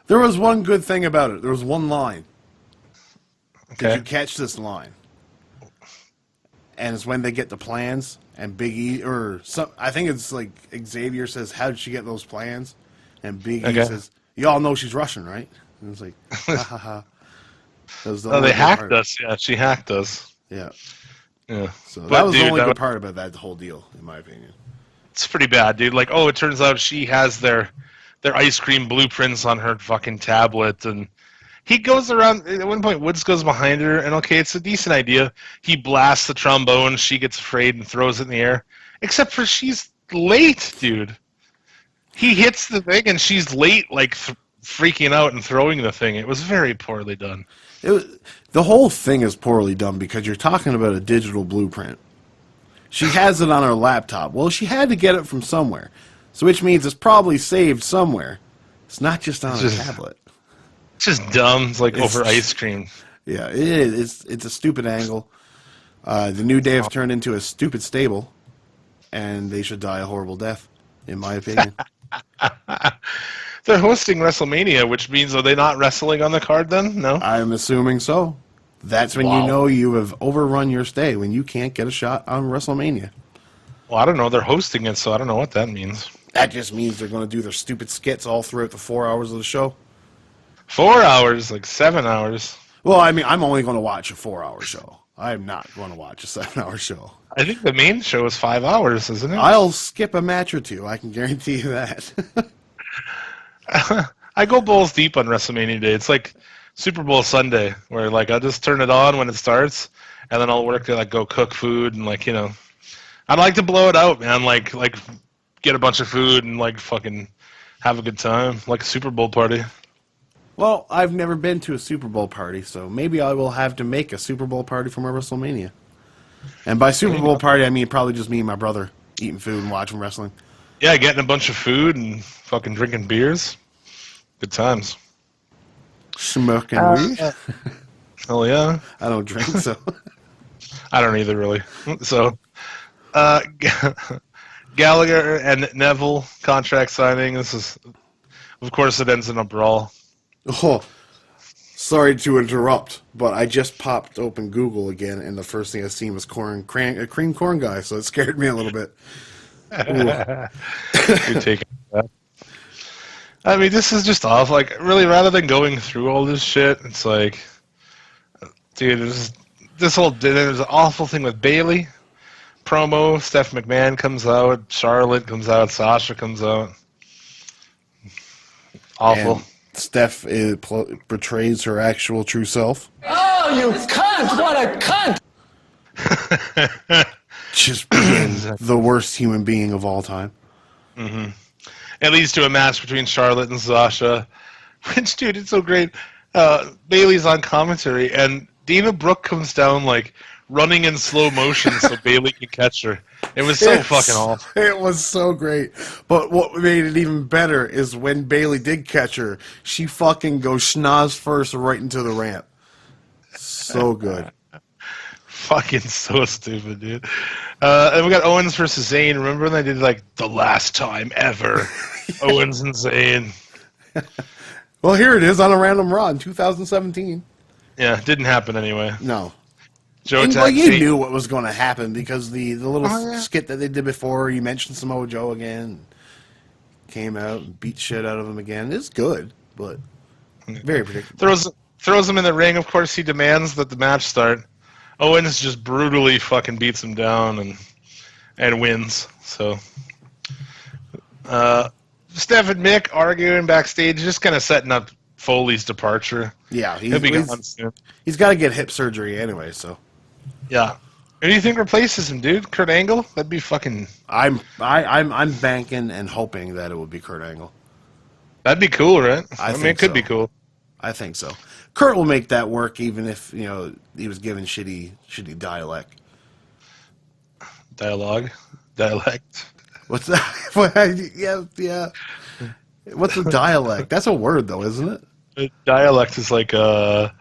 There was one good thing about it. There was one line. Okay. Did you catch this line? And it's when they get the plans, and Big E, I think it's like Xavier says, "How did she get those plans?" And Big E says, "You all know she's Russian, right?" And it's like, ha ha ha. They hacked us. Yeah, she hacked us. Yeah. Yeah. So that was the only good part about that whole deal, in my opinion. It's pretty bad, dude. Like, it turns out she has their ice cream blueprints on her fucking tablet, and he goes around. At one point, Woods goes behind her, and okay, it's a decent idea. He blasts the trombone, she gets afraid and throws it in the air. Except for she's late, dude. He hits the thing, and she's late, like freaking out and throwing the thing. It was very poorly done. The whole thing is poorly done because you're talking about a digital blueprint. She has it on her laptop. Well, she had to get it from somewhere, so which means it's probably saved somewhere. It's not just on a tablet. It's just dumb. It's like over ice cream. Yeah, it is. It's a stupid angle. The New Day have turned into a stupid stable, and they should die a horrible death, in my opinion. They're hosting WrestleMania, which means, are they not wrestling on the card then? No? I'm assuming so. That's when you know you have overrun your stay, when you can't get a shot on WrestleMania. Well, I don't know. They're hosting it, so I don't know what that means. That just means they're going to do their stupid skits all throughout the 4 hours of the show. 4 hours, like 7 hours. Well, I mean, I'm only going to watch a 4-hour show. I'm not going to watch a 7-hour show. I think the main show is 5 hours, isn't it? I'll skip a match or two. I can guarantee you that. I go balls deep on WrestleMania Day. It's like Super Bowl Sunday, where like I'll just turn it on when it starts, and then I'll work to like go cook food and like I'd like to blow it out, man. Like get a bunch of food and like fucking have a good time, like a Super Bowl party. Well, I've never been to a Super Bowl party, so maybe I will have to make a Super Bowl party for my WrestleMania. And by Super Bowl party, I mean probably just me and my brother eating food and watching wrestling. Yeah, getting a bunch of food and fucking drinking beers. Good times. Smoking weed. Hell yeah. I don't drink, so. I don't either, really. So, Gallagher and Neville contract signing. This is, of course, it ends in a brawl. Oh, sorry to interrupt, but I just popped open Google again, and the first thing I seen was a cream corn guy, so it scared me a little bit. You're taking that. I mean, this is just off. Like, really, rather than going through all this shit, it's like, dude, there's an awful thing with Bailey promo. Steph McMahon comes out, Charlotte comes out, Sasha comes out. Awful. And Steph betrays her actual true self. Oh, you cunt! What a cunt! Just being the worst human being of all time. Mm-hmm. It leads to a match between Charlotte and Sasha, which, dude, it's so great. Bailey's on commentary, and Dana Brooke comes down, like, running in slow motion so Bailey can catch her. It was so fucking awful. It was so great. But what made it even better is when Bailey did catch her, she fucking goes schnoz first right into the ramp. So good. Fucking so stupid, dude. And we got Owens versus Zayn. Remember when they did, like, the last time ever? Owens and Zayn. Well, here it is on a random Raw in 2017. Yeah, it didn't happen anyway. No. Joe Well, Tack, you Zayn- knew what was going to happen because the little skit that they did before, you mentioned Samoa Joe again, came out and beat shit out of him again. It's good, but very predictable. Throws him in the ring. Of course, he demands that the match start. Owens just brutally fucking beats him down and wins. So, Steph and Mick arguing backstage, just kind of setting up Foley's departure. Yeah, He'll be gone soon. he's got to get hip surgery anyway, so. Yeah. Who do you think replaces him, dude? Kurt Angle? That'd be fucking. I'm banking and hoping that it would be Kurt Angle. That'd be cool, right? I mean, think it could so. be cool. I think so. Kurt will make that work, even if he was given shitty dialect. Dialect. What's that? yeah. What's a dialect? That's a word, though, isn't it? A dialect is like a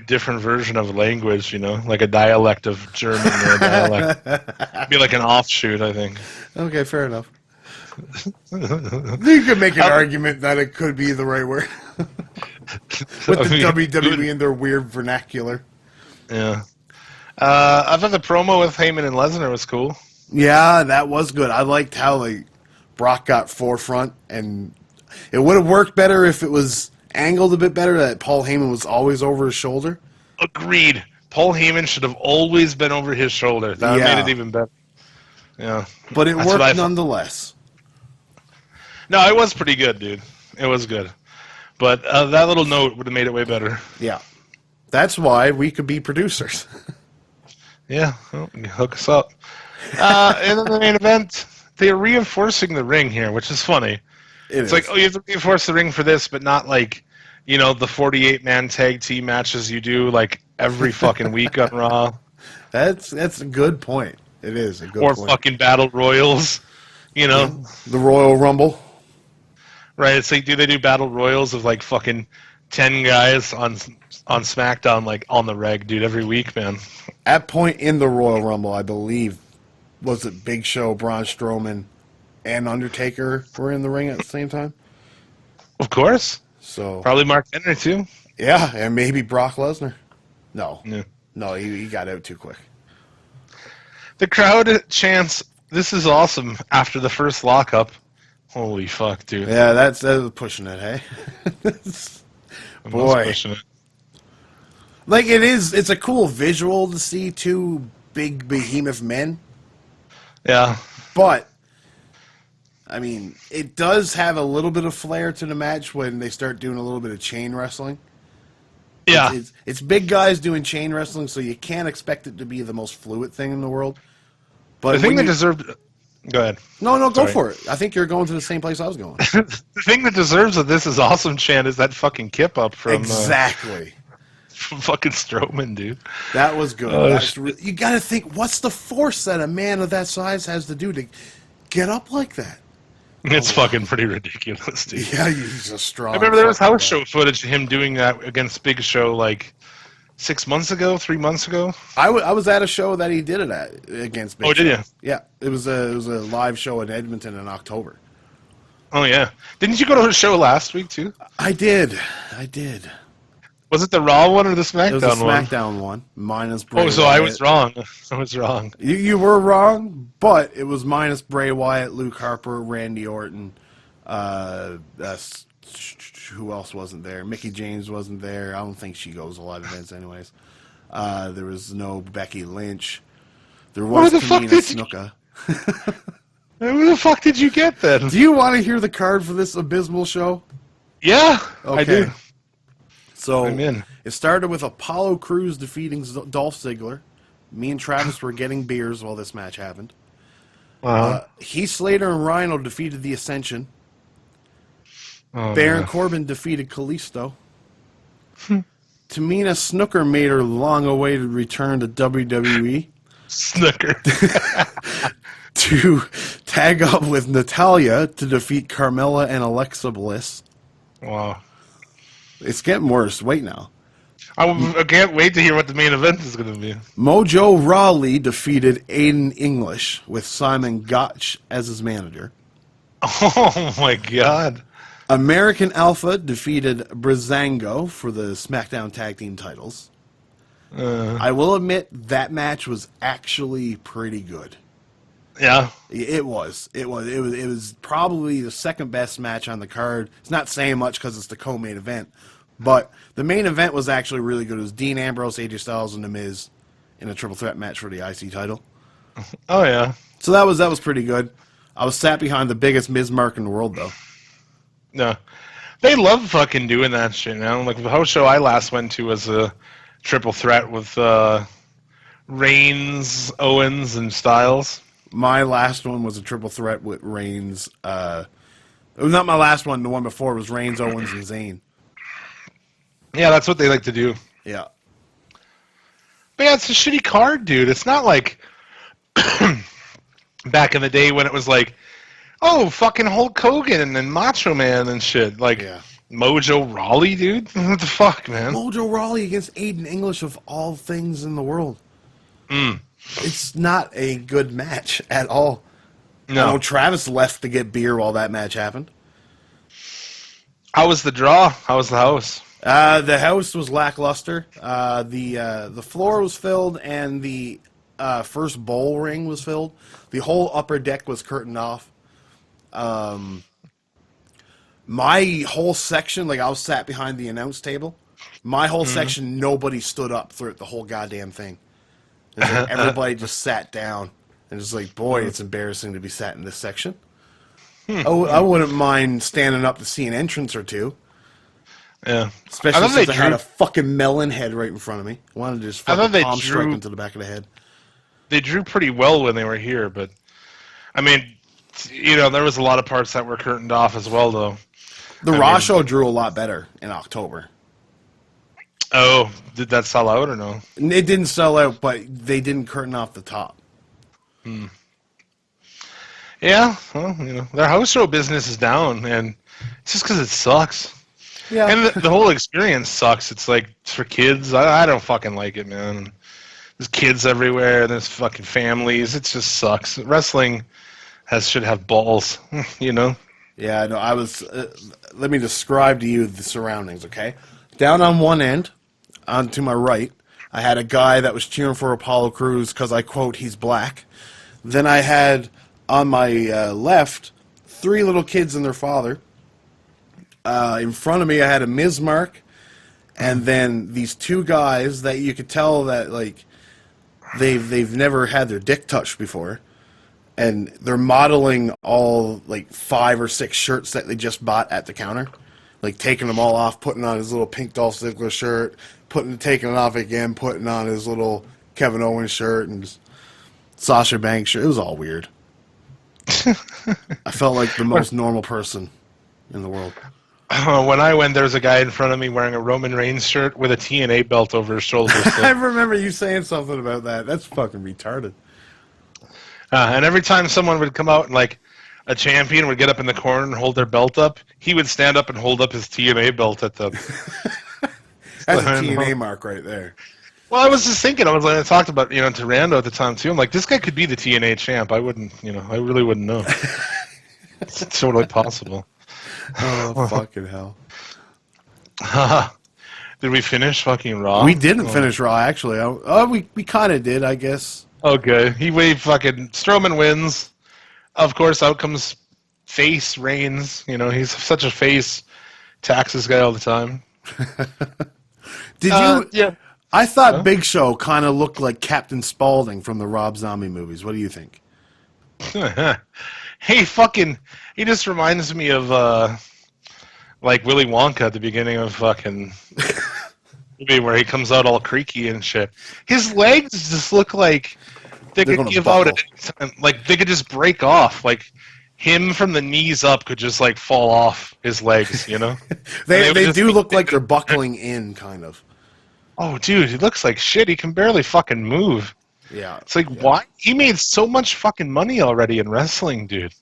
different version of language, like a dialect of German or a dialect. It'd be like an offshoot, I think. Okay, fair enough. You could make an argument that it could be the right word. With the WWE and their weird vernacular. Yeah. I thought the promo with Heyman and Lesnar was cool. Yeah, that was good. I liked how Brock got forefront, and it would have worked better if it was angled a bit better, that Paul Heyman was always over his shoulder. Agreed. Paul Heyman should have always been over his shoulder. That would have made it even better. Yeah. But it worked nonetheless. No, it was pretty good, dude. It was good. But that little note would have made it way better. Yeah. That's why we could be producers. Yeah. Well, hook us up. And then the main event, they're reinforcing the ring here, which is funny. It's like, you have to reinforce the ring for this, but not like, the 48-man tag team matches you do like every fucking week on Raw. That's a good point. It is a good point. Or fucking battle royals, The Royal Rumble. Right, it's like, do they do battle royals of like fucking 10 guys on SmackDown like on the reg, dude, every week, man. At point in the Royal Rumble, I believe, was it Big Show, Braun Strowman, and Undertaker were in the ring at the same time? Of course. So probably Mark Henry too. Yeah, and maybe Brock Lesnar. No. Yeah. No, he got out too quick. The crowd chants, "This is awesome," after the first lockup. Holy fuck, dude. Yeah, that's pushing it, hey? Boy. Pushing it. Like, it's a cool visual to see two big behemoth men. Yeah. But, I mean, it does have a little bit of flair to the match when they start doing a little bit of chain wrestling. Yeah. It's big guys doing chain wrestling, so you can't expect it to be the most fluid thing in the world. But The thing when that you- deserved. Go ahead. no, go Sorry. for it. I think you're going to the same place I was going. The thing that deserves of this is awesome chant is that fucking kip up from Exactly. from fucking Strowman, dude. That was good. Oh, You got to think, what's the force that a man of that size has to do to get up like that? It's fucking pretty ridiculous, dude. Yeah, he's a strong. I remember there was fucking house guy. show footage of him doing that against Big Show like 6 months ago, 3 months ago. I was at a show that he did it at against. Big Oh, did Show. you? Yeah, it was a live show in Edmonton in October. Oh yeah, didn't you go to a show last week too? I did. Was it the Raw one or the SmackDown It was a one? SmackDown one. Minus Bray Oh, so I Wyatt. was wrong. I was wrong. You were wrong, but it was minus Bray Wyatt, Luke Harper, Randy Orton. Who else wasn't there? Mickey James wasn't there. I don't think she goes a lot of events, anyways. There was no Becky Lynch. There was Where the fuck Tamina did you- Snuka. Who the fuck did you get then? Do you want to hear the card for this abysmal show? Yeah, I Okay. do. So I'm in. it started with Apollo Crews defeating Dolph Ziggler. Me and Travis were getting beers while this match happened. Heath Slater and Rhino defeated the Ascension. Oh, Baron no. Corbin defeated Kalisto. Tamina Snooker made her long-awaited return to WWE Snooker. to tag up with Natalya to defeat Carmella and Alexa Bliss. Wow. It's getting worse. Wait now. I can't wait to hear what the main event is going to be. Mojo Rawley defeated Aiden English with Simon Gotch as his manager. Oh my god. American Alpha defeated Brizango for the SmackDown Tag Team titles. I will admit that match was actually pretty good. Yeah. It was probably the second best match on the card. It's not saying much because it's the co-main event, but the main event was actually really good. It was Dean Ambrose, AJ Styles, and The Miz in a triple threat match for the IC title. Oh yeah. So that was pretty good. I was sat behind the biggest Miz mark in the world, though. No. They love fucking doing that shit now. Like the house show I last went to was a triple threat with Reigns, Owens, and Styles. My last one was a triple threat with Reigns. It was not my last one. The one before was Reigns, Owens, and Zayn. Yeah, that's what they like to do. Yeah. But yeah, it's a shitty card, dude. It's not like back in the day when it was like, oh, fucking Hulk Hogan and Macho Man and shit. Like, Yeah. Mojo Rawley, dude? What the fuck, man? Mojo Rawley against Aiden English of all things in the world. It's not a good match at all. I know No. Travis left to get beer while that match happened. How was the draw? How was the house? The house was lackluster. The floor was filled, and the first bowl ring was filled. The whole upper deck was curtained off. My whole section, like I was sat behind the announce table. My whole section, nobody stood up throughout the whole goddamn thing. It's like everybody just sat down, and it's like, boy, it's embarrassing to be sat in this section. I wouldn't mind standing up to see an entrance or two. Yeah. Especially I thought they since I had drew- a fucking melon head right in front of me. I wanted to just I thought fucking they palm strike drew- into the back of the head. They drew pretty well when they were here, but I mean, you know, there was a lot of parts that were curtained off as well, though. The I Raw mean- show drew a lot better in October. Oh, did that sell out or no? It didn't sell out, but they didn't curtain off the top. Yeah, well, you know, their house show business is down, and it's just because it sucks. Yeah. And the whole experience sucks. It's like it's for kids. I don't fucking like it, man. There's kids everywhere. There's fucking families. It just sucks. Wrestling should have balls, you know. Yeah, no, I was. Let me describe to you the surroundings, okay? Down on one end, on to my right, I had a guy that was cheering for Apollo Crews because I quote, he's black. Then I had on my left 3 little kids and their father. In front of me, I had a Miz mark, and then these 2 guys that you could tell that like they've never had their dick touched before. And they're modeling all like 5 or 6 shirts that they just bought at the counter, like taking them all off, putting on his little pink Dolph Ziggler shirt, taking it off again, putting on his little Kevin Owens shirt, and just, Sasha Banks shirt. It was all weird. I felt like the most normal person in the world. When I went, there was a guy in front of me wearing a Roman Reigns shirt with a TNA belt over his shoulder. I remember you saying something about that. That's fucking retarded. And every time someone would come out and like a champion would get up in the corner and hold their belt up, he would stand up and hold up his TNA belt at them. That's a TNA mark right there. Well, I was just thinking, I talked about, to Rando at the time too. I'm like, this guy could be the TNA champ. I wouldn't, I really wouldn't know. It's totally possible. Oh, fucking hell. Did we finish fucking Raw? We didn't finish Raw, actually. We kind of did, I guess. Okay. Strowman wins. Of course, out comes face Reigns. He's such a face. Taxes guy all the time. Did you? Yeah. I thought Big Show kind of looked like Captain Spaulding from the Rob Zombie movies. What do you think? Hey, he just reminds me of, like Willy Wonka at the beginning of fucking movie where he comes out all creaky and shit. His legs just look like they could give out at any time. Like, they could just break off. Like, him from the knees up could just, like, fall off his legs, They do look like they're buckling in, kind of. Oh, dude, he looks like shit. He can barely fucking move. Yeah. It's like, why? He made so much fucking money already in wrestling, dude.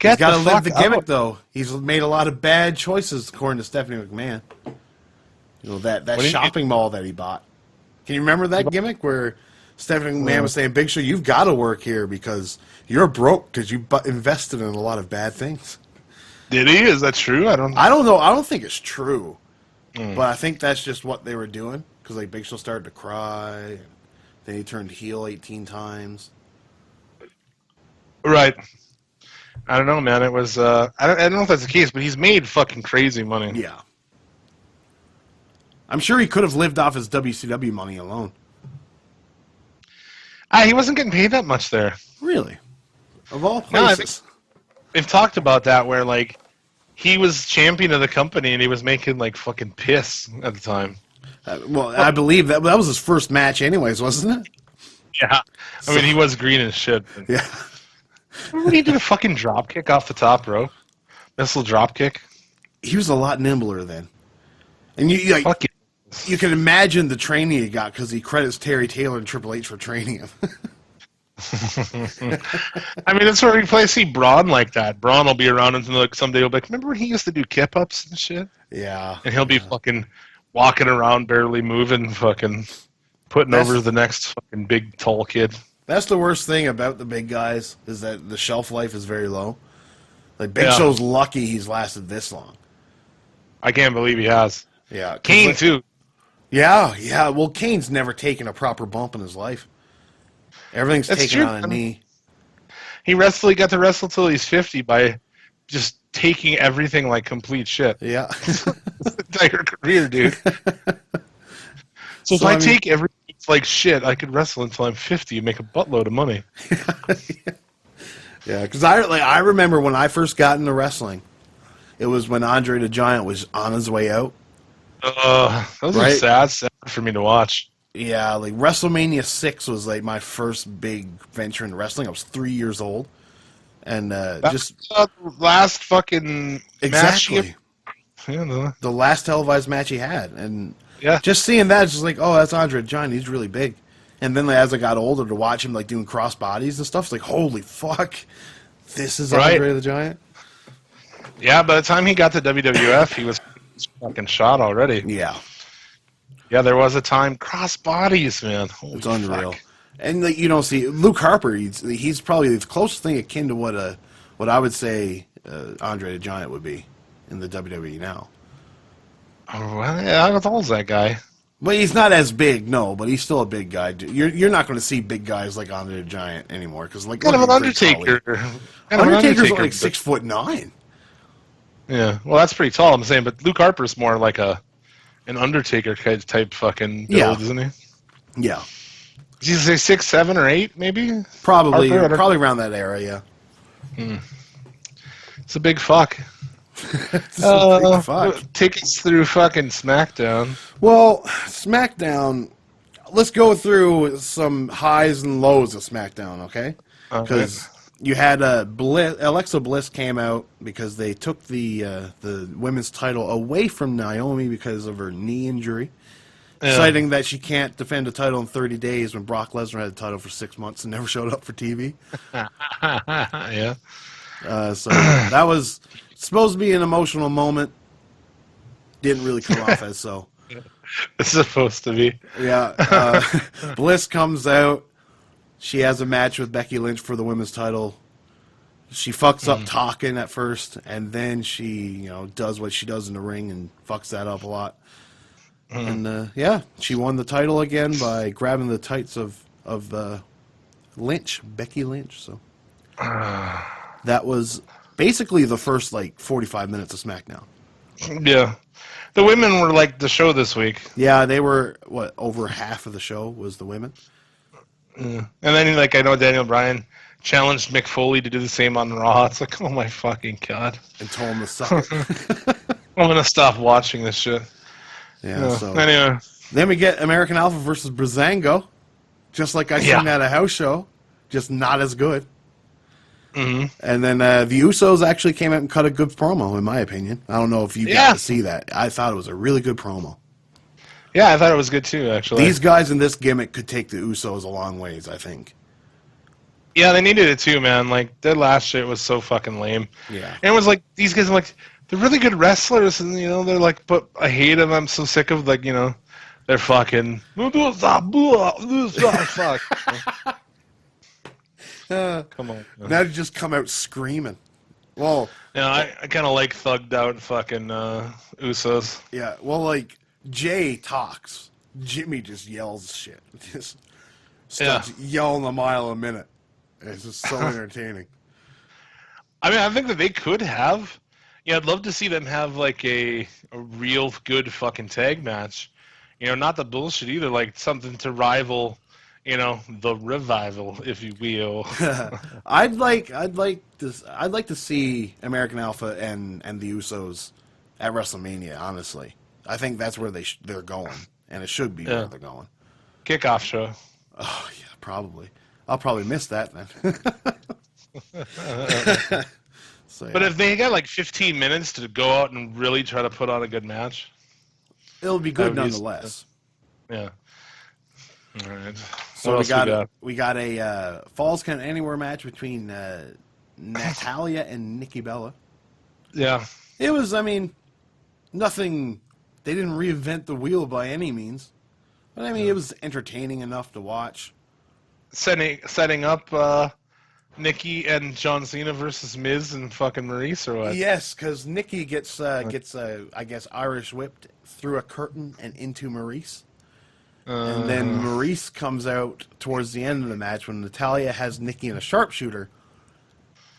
He's got to live the gimmick, though. He's made a lot of bad choices, according to Stephanie McMahon. That shopping mall that he bought. Can you remember that gimmick where Stephanie McMahon was saying, Big Show, you've got to work here because you're broke because you invested in a lot of bad things. Did he? Is that true? I don't know. I don't think it's true. But I think that's just what they were doing. Because Big Show started to cry. And then he turned heel 18 times. Right. I don't know, man. It was, I don't know if that's the case, but he's made fucking crazy money. Yeah. I'm sure he could have lived off his WCW money alone. He wasn't getting paid that much there. Really? Of all places. No, they've talked about that where, like, he was champion of the company and he was making, like, fucking piss at the time. I believe that was his first match anyways, wasn't it? Yeah. I mean, he was green as shit. Yeah. Remember when he did a fucking drop kick off the top rope? Missile drop kick? He was a lot nimbler then. And you can imagine the training he got because he credits Terry Taylor and Triple H for training him. I mean, that's where we see Braun like that. Braun will be around until like someday he'll be like, remember when he used to do kip-ups and shit? Yeah. And he'll be fucking walking around, barely moving, fucking putting over the next fucking big, tall kid. That's the worst thing about the big guys, is that the shelf life is very low. Like, Big Show's lucky he's lasted this long. I can't believe he has. Yeah. Kane, too. Yeah. Well, Kane's never taken a proper bump in his life. Everything's taken on a knee. He got to wrestle till he's 50 by just taking everything like complete shit. Yeah. Entire career, dude. So if I take everything like shit, I could wrestle until I'm 50 and make a buttload of money. Yeah, because I remember when I first got into wrestling, it was when Andre the Giant was on his way out. Those are sad for me to watch. Yeah, like WrestleMania 6 was like my first big venture into wrestling. I was 3 years old. And just the last fucking exactly match. The last televised match he had. And yeah, just seeing that, it's just like, oh, that's Andre the Giant. He's really big. And then as I got older to watch him like doing cross bodies and stuff, it's like, holy fuck, this is Andre the Giant. Yeah, by the time he got to WWF, he was fucking shot already. Yeah. Yeah, there was a time. Cross bodies, man. Holy it's unreal. Fuck. And like, you don't see Luke Harper. He's probably the closest thing akin to what I would say Andre the Giant would be in the WWE now. Oh, well, yeah, how old's that guy? Well, he's not as big, no, but he's still a big guy. You're not going to see big guys like Andre the Giant anymore because like kind of an Undertaker. Undertaker's like 6'9". Yeah, well, that's pretty tall. I'm saying, but Luke Harper's more like an Undertaker type fucking build, isn't he? Yeah. Did you say 6, 7, or 8, maybe? Probably around that area. It's a big fuck. It's a big fuck. Take us through fucking SmackDown. Well, SmackDown, let's go through some highs and lows of SmackDown, okay? Because you had Alexa Bliss came out because they took the women's title away from Naomi because of her knee injury, citing that she can't defend a title in 30 days when Brock Lesnar had the title for 6 months and never showed up for TV. Yeah. So that was supposed to be an emotional moment. Didn't really come off as so. It's supposed to be. Yeah. Bliss comes out. She has a match with Becky Lynch for the women's title. She fucks up talking at first, and then she, does what she does in the ring and fucks that up a lot. And she won the title again by grabbing the tights of Lynch, Becky Lynch. So that was basically the first 45 minutes of SmackDown. Yeah. The women were like the show this week. Yeah, they were, over half of the show was the women. And then, I know Daniel Bryan challenged Mick Foley to do the same on Raw. It's like, oh my fucking God. And told him to suck it. I'm going to stop watching this shit. Yeah, so. Anyway. Then we get American Alpha versus Breezango. Just like I seen at a house show. Just not as good. Mm-hmm. And then the Usos actually came out and cut a good promo, in my opinion. I don't know if you got to see that. I thought it was a really good promo. Yeah, I thought it was good too, actually. These guys in this gimmick could take the Usos a long ways, I think. Yeah, they needed it too, man. Their last shit was so fucking lame. Yeah. And it was these guys are they're really good wrestlers, and, they're but I hate them. I'm so sick of, they're fucking... Fuck. Come on. Man. Now to just come out screaming. Well, I kind of thugged out fucking Usos. Yeah, well, Jay talks. Jimmy just yells shit. Just starts yelling a mile a minute. It's just so entertaining. I mean, I think that they could have. Yeah, I'd love to see them have a real good fucking tag match. Not the bullshit either. Something to rival, the Revival, if you will. I'd like to see American Alpha and the Usos at WrestleMania. Honestly, I think that's where they're going, and it should be where they're going. Kickoff show. Oh yeah, probably. I'll probably miss that then. So, but if they got 15 minutes to go out and really try to put on a good match, it'll be good nonetheless. Yeah. All right. So we got a Falls Count Anywhere match between Natalia and Nikki Bella. Yeah. It was, nothing. They didn't reinvent the wheel by any means, but it was entertaining enough to watch. Setting up Nikki and John Cena versus Miz and fucking Maurice, or what? Yes, because Nikki gets I guess Irish whipped through a curtain and into Maurice. And then Maurice comes out towards the end of the match when Natalia has Nikki in a sharpshooter.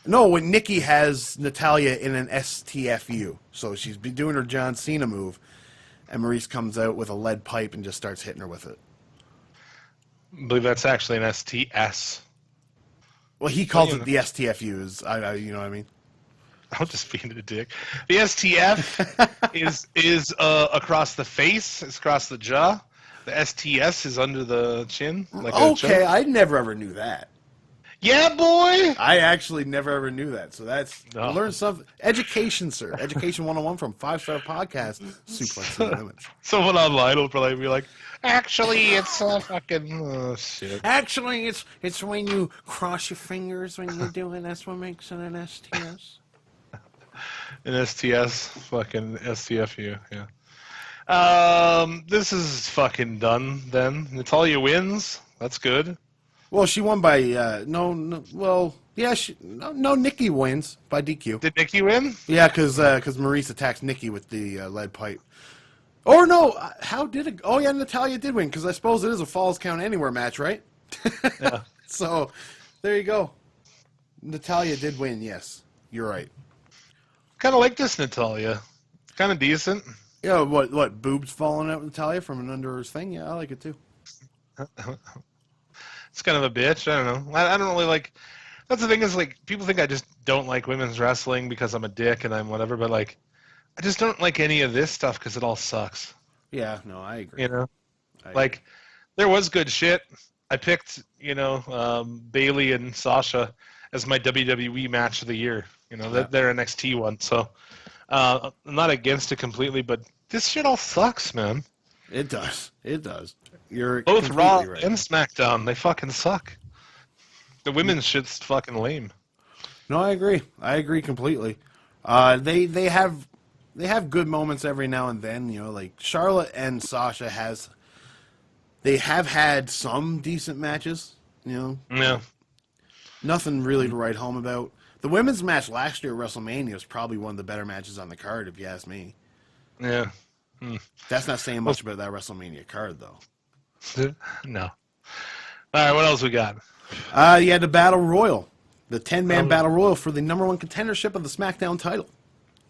No, when Nikki has Natalia in an STFU. So she's been doing her John Cena move, and Maurice comes out with a lead pipe and just starts hitting her with it. I believe that's actually an STS. Well, he calls it the STFUs. You know what I mean? I'm just being a dick. The STF is across the face. It's across the jaw. The STS is under the chin. Okay, I never ever knew that. Yeah, boy! I actually never ever knew that. So I learned something. Education, sir. Education 101 from 5-Star Podcast. Suplex the Limits. Someone online will probably be like, actually, it's fucking... shit. Actually, it's when you cross your fingers when you're doing that's what makes it an STS. An STS, fucking STFU, yeah. This is fucking done then. Natalia wins. That's good. Well, she won by Nikki wins by DQ. Did Nikki win? Yeah, because Maurice attacks Nikki with the lead pipe. Or no, how did it? Oh yeah, Natalia did win because I suppose it is a Falls Count Anywhere match, right? Yeah. So there you go. Natalia did win. Yes, you're right. Kind of like this Natalia. Kind of decent. Yeah, what boobs falling out with Natalia from an under her thing? Yeah, I like it too. It's kind of a bitch. I don't know. I don't really like. That's the thing is people think I just don't like women's wrestling because I'm a dick and I'm whatever, but I just don't like any of this stuff because it all sucks. Yeah, no, I agree. There was good shit. I picked, Bailey and Sasha as my WWE match of the year. Their NXT one. So I'm not against it completely, but this shit all sucks, man. It does. It does. You're Both Raw right. and SmackDown, they fucking suck. The women's shit's fucking lame. No, I agree. I agree completely. They have good moments every now and then. Like Charlotte and Sasha have had some decent matches. Yeah. Nothing really to write home about. The women's match last year at WrestleMania was probably one of the better matches on the card, if you ask me. Yeah. That's not saying much about that WrestleMania card, though. No. All right, what else we got? You had the Battle Royal. The 10-man Battle Royal for the number one contendership of the SmackDown title.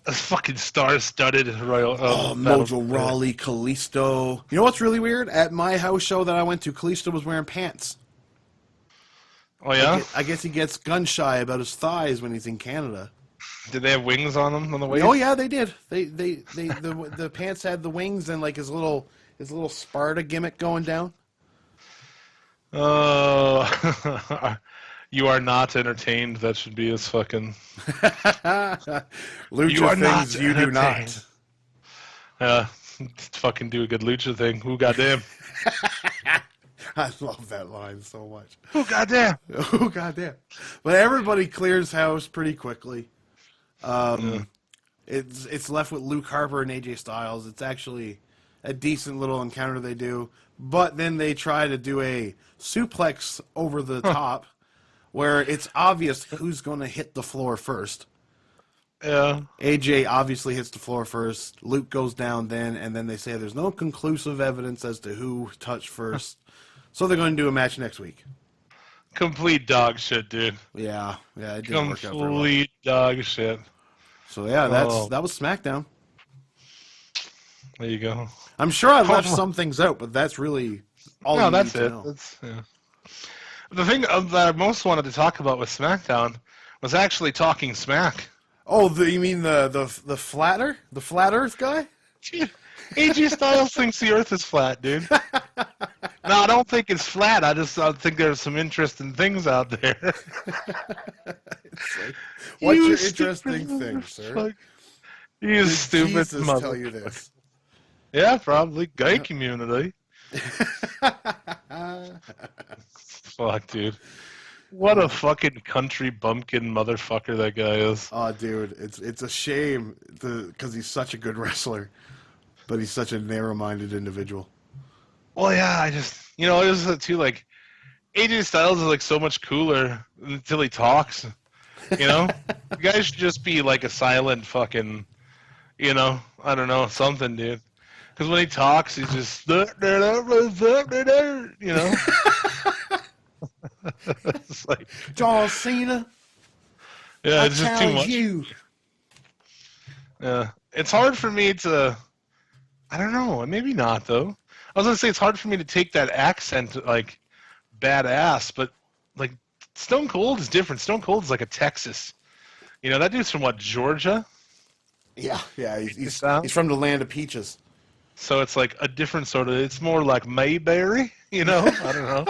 A fucking star-studded Royal. Mojo Rawley, Kalisto. You know what's really weird? At my house show that I went to, Kalisto was wearing pants. Oh, yeah? I guess he gets gun-shy about his thighs when he's in Canada. Did they have wings on them on the waist? Oh, yeah, they did. The pants had the wings and like his little Sparta gimmick going down. Oh, you are not entertained. That should be his fucking. Lucha You are not things you do not. Fucking do a good lucha thing. Who goddamn? I love that line so much. Who goddamn? Oh goddamn! But everybody clears house pretty quickly. It's left with Luke Harper and AJ Styles. It's actually a decent little encounter they do, but then they try to do a suplex over the top, where it's obvious who's going to hit the floor first. Yeah. AJ obviously hits the floor first. Luke goes down then, and then they say there's no conclusive evidence as to who touched first. So they're going to do a match next week. Complete dog shit, dude. Yeah, it didn't work out very well. Complete dog shit. So yeah, that was SmackDown. There you go. I'm sure I left some things out, but that's really all you need to know. That's, yeah. The thing that I most wanted to talk about with SmackDown was actually talking smack. Oh, you mean the flat Earth guy? AJ Styles thinks the Earth is flat, dude. No, I don't think it's flat. I think there's some interesting things out there. What's your interesting thing, sir? You stupid Jesus mother. tell you this. Yeah, probably gay community. Fuck, dude. What a fucking country bumpkin motherfucker that guy is. Oh, dude, it's a shame because he's such a good wrestler, but he's such a narrow-minded individual. Well, yeah, I just, it was too, like, AJ Styles is, like, so much cooler until he talks, The guy should just be, like, a silent fucking, I don't know, something, dude. Because when he talks, he's just, It's like, John Cena. Yeah, it's just too much. You. Yeah, it's hard for me to. I don't know. Maybe not though. I was gonna say it's hard for me to take that accent like badass, but like Stone Cold is different. Stone Cold is like a Texas. That dude's from what, Georgia? Yeah. He's from the land of peaches. So it's like a different sort of. It's more like Mayberry. I don't know.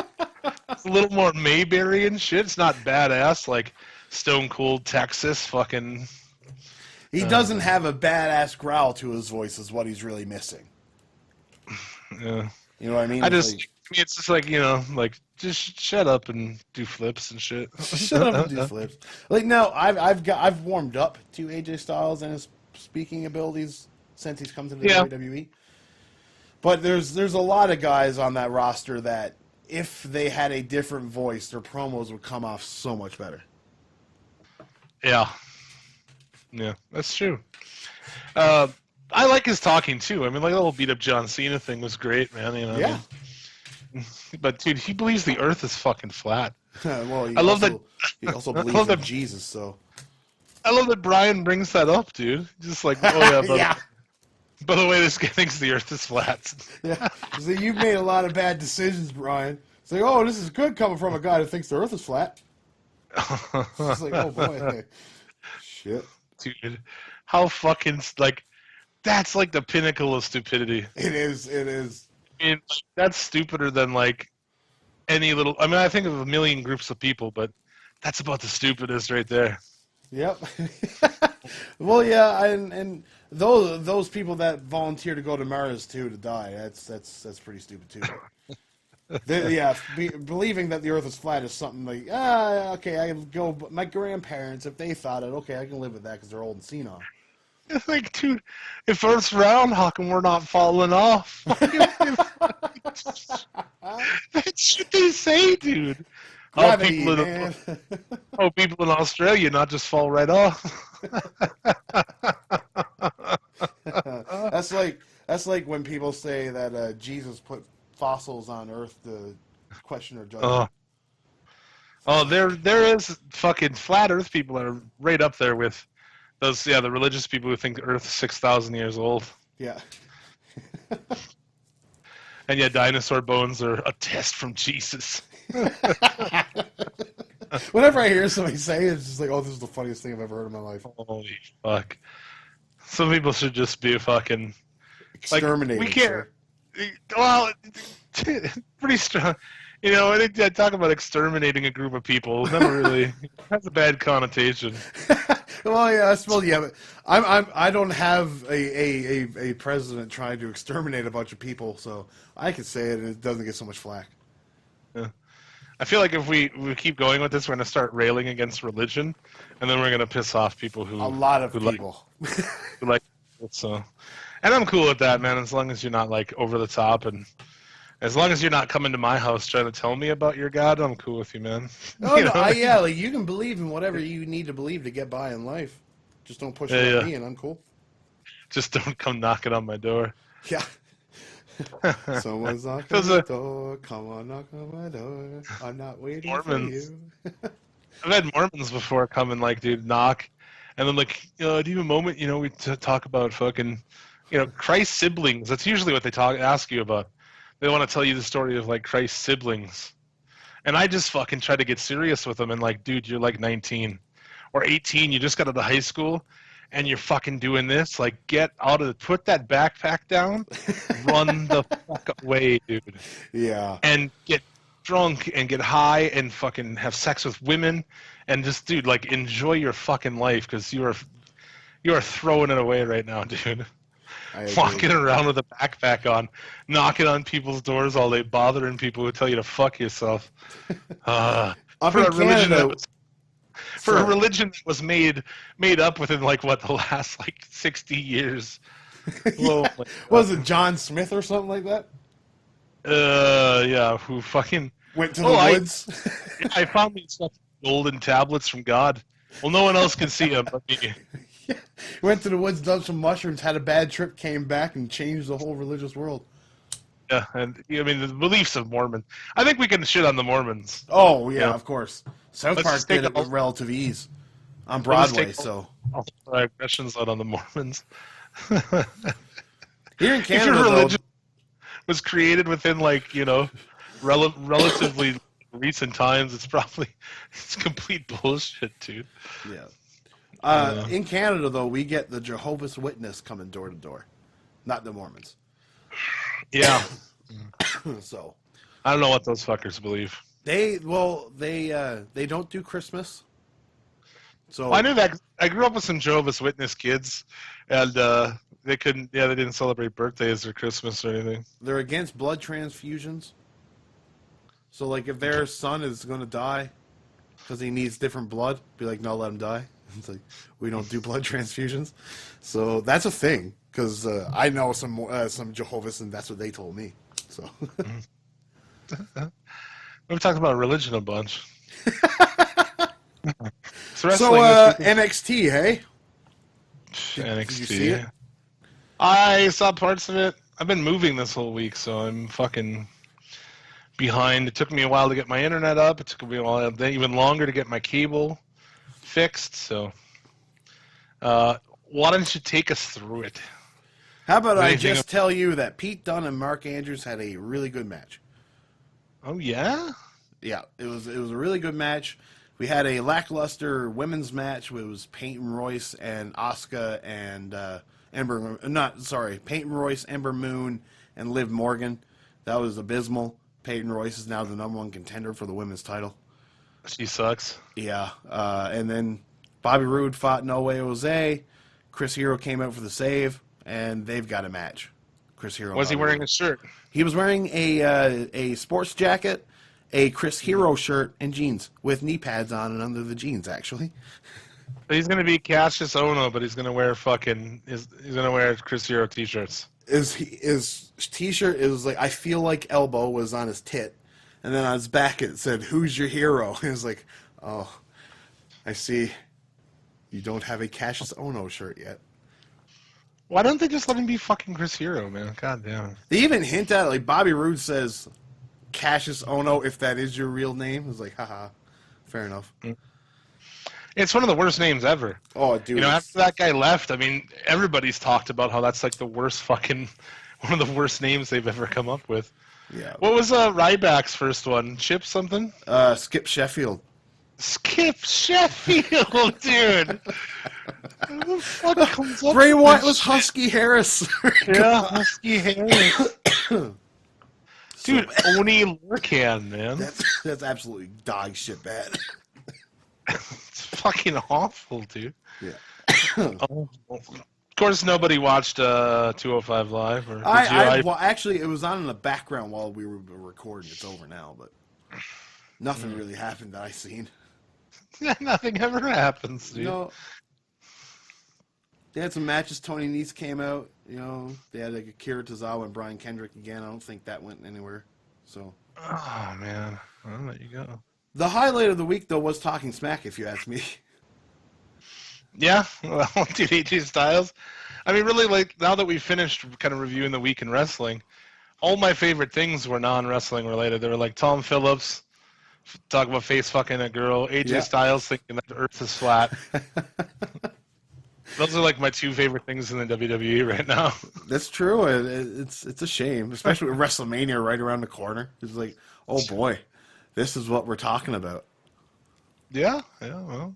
It's a little more Mayberry and shit. It's not badass like Stone Cold Texas fucking. He doesn't have a badass growl to his voice is what he's really missing. Yeah. You know what I mean? It's just like, like just shut up and do flips and shit. Shut up and do flips. Like no, I've warmed up to AJ Styles and his speaking abilities since he's come to the WWE. But there's a lot of guys on that roster that if they had a different voice, their promos would come off so much better. Yeah. Yeah, that's true. I like his talking too. I mean, like the whole beat up John Cena thing was great, man. Yeah. But dude, he believes the Earth is fucking flat. Well, he also believes in Jesus. So I love that Brian brings that up, dude. Just like, oh yeah, but, yeah. By the way, this guy thinks the Earth is flat. Yeah. So you've made a lot of bad decisions, Brian. It's like, oh, this is good coming from a guy who thinks the Earth is flat. It's like, oh boy, shit. Dude, how fucking like that's like the pinnacle of stupidity. It is. I mean, like, that's stupider than like any little. I mean, I think of a million groups of people, but that's about the stupidest right there. Yep. Well, yeah, and those people that volunteer to go to Mars too to die, that's pretty stupid too. Believing that the Earth is flat is something like okay, I can go. But my grandparents, if they thought it, okay, I can live with that because they're old and senile. It's like, dude, if Earth's round, how come we're not falling off? That's what they say, dude. Gravity, People man. people in Australia not just fall right off. That's like when people say that Jesus put fossils on Earth to question or judgment. There is fucking flat Earth people that are right up there with those. Yeah, the religious people who think the Earth is 6,000 years old. Yeah. And yet, dinosaur bones are a test from Jesus. Whenever I hear somebody say it, it's just like, oh, this is the funniest thing I've ever heard in my life. Holy fuck! Some people should just be fucking Exterminated. Like, we can't. Well, pretty strong. You know, I think talk about exterminating a group of people never really has a bad connotation. Well, yeah, I suppose, yeah, but I don't have a president trying to exterminate a bunch of people, so I can say it and it doesn't get so much flack. Yeah. I feel like if we keep going with this, we're going to start railing against religion, and then we're going to piss off people who A lot of people. who like it. So, and I'm cool with that, man. As long as you're not like over the top, and as long as you're not coming to my house trying to tell me about your God, I'm cool with you, man. No, You no, know? like you can believe in whatever you need to believe to get by in life. Just don't push it Yeah, on yeah. me, and I'm cool. Just don't come knocking on my door. Yeah. Someone's knocking on the door. Come on, knock on my door. I'm not waiting Mormons. for you. I've had Mormons before come and like, dude, knock, and then like, do you have a moment? You know, we talk about fucking, Christ's siblings. That's usually what they ask you about. They want to tell you the story of like Christ's siblings, and I just fucking try to get serious with them and like, dude, you're like 19 or 18. You just got out of high school, and you're fucking doing this. Like, put that backpack down, run the fuck away, dude. Yeah. And get drunk and get high and fucking have sex with women and just, dude, like, enjoy your fucking life because you are throwing it away right now, dude. Walking around with a backpack on, knocking on people's doors all day, bothering people who tell you to fuck yourself. Up For in a religion Canada, a religion that was made up within like what the last like 60 years. Whoa, was it John Smith or something like that? Yeah, who fucking Went to the woods. I found these fucking golden tablets from God. Well, no one else can see them but me. Yeah. Went to the woods, dug some mushrooms, had a bad trip, came back, and changed the whole religious world. Yeah, and I mean the beliefs of Mormons. I think we can shit on the Mormons. Oh, yeah, Yeah. of course. South Let's Park just take did it a- with relative ease on Let's Broadway, take so. all our aggressions out on the Mormons. Here in If your Canada, religion was created within like relatively recent times, it's complete bullshit, dude. though, yeah. In Canada, though, we get the Jehovah's Witness coming door to door, not the Mormons. Yeah, So I don't know what those fuckers believe. they don't do Christmas. So Well, I knew that. I grew up with some Jehovah's Witness kids, and they couldn't. Yeah, they didn't celebrate birthdays or Christmas or anything. they're against blood transfusions. So, like, if their son is going to die because he needs different blood, be like, no, let him die. It's like, we don't do blood transfusions. So that's a thing, because I know some Jehovah's, and that's what they told me. So We've talked about religion a bunch. So So wrestling NXT, hey? NXT. Did you see it? I saw parts of it. I've been moving this whole week, so I'm fucking behind. It took me a while to get my internet up. It took me a while, even longer to get my cable fixed. So, why don't you take us through it? How about I Anything just tell you that Pete Dunne and Mark Andrews had a really good match. Oh yeah. Yeah, it was a really good match. We had a lackluster women's match. It was Peyton Royce and Asuka and Peyton Royce, Ember Moon, and Liv Morgan. That was abysmal. Peyton Royce is now the #1 contender for the women's title. She sucks. Yeah. And then Bobby Roode fought No Way Jose. Chris Hero came out for the save, and they've got a match. Chris Hero. Was he wearing a shirt? He was wearing a sports jacket, a Chris Hero shirt, and jeans with knee pads on and under the jeans, actually. He's gonna be Cassius Ono, but he's gonna wear he's gonna wear Chris Hero t-shirts. His t-shirt is like, I feel like elbow was on his tit, and then on his back it said, "Who's your hero?" It was like, oh, I see. You don't have a Cassius Ono shirt yet. Why don't they just let him be fucking Chris Hero, man? God damn. They even hint at it, like Bobby Roode says, Cassius Ono, if that is your real name. It's like, haha, fair enough. It's one of the worst names ever. Oh, dude. You know, after that guy left, I mean, everybody's talked about how that's like the worst fucking, one of the worst names they've ever come up with. Yeah. What was Ryback's first one? Chip something? Skip Sheffield. Skip Sheffield, dude. Who the fuck comes up Bray with Wyatt this was shit? Husky Harris. Yeah, Husky Harris. Dude, Oni Lurcan, man. That's absolutely dog shit bad. It's fucking awful, dude. Yeah. Of course, nobody watched 205 Live. Or Well, actually, it was on in the background while we were recording. It's over now, but nothing really happened that I seen. Nothing ever happens, dude. You know, they had some matches. Tony Nese came out. You know, they had like Akira Tozawa and Brian Kendrick again. I don't think that went anywhere. So. Oh man, I'll let you go. The highlight of the week, though, was Talking Smack, if you ask me. Yeah, well, dude, AJ Styles. I mean, really, like now that we finished kind of reviewing the week in wrestling, all my favorite things were non-wrestling related. They were like Tom Phillips talking about face fucking a girl, AJ Styles thinking that the Earth is flat. Those are like my two favorite things in the WWE right now. That's true. It's a shame, especially with WrestleMania right around the corner. It's like, oh boy, this is what we're talking about. Yeah. Well,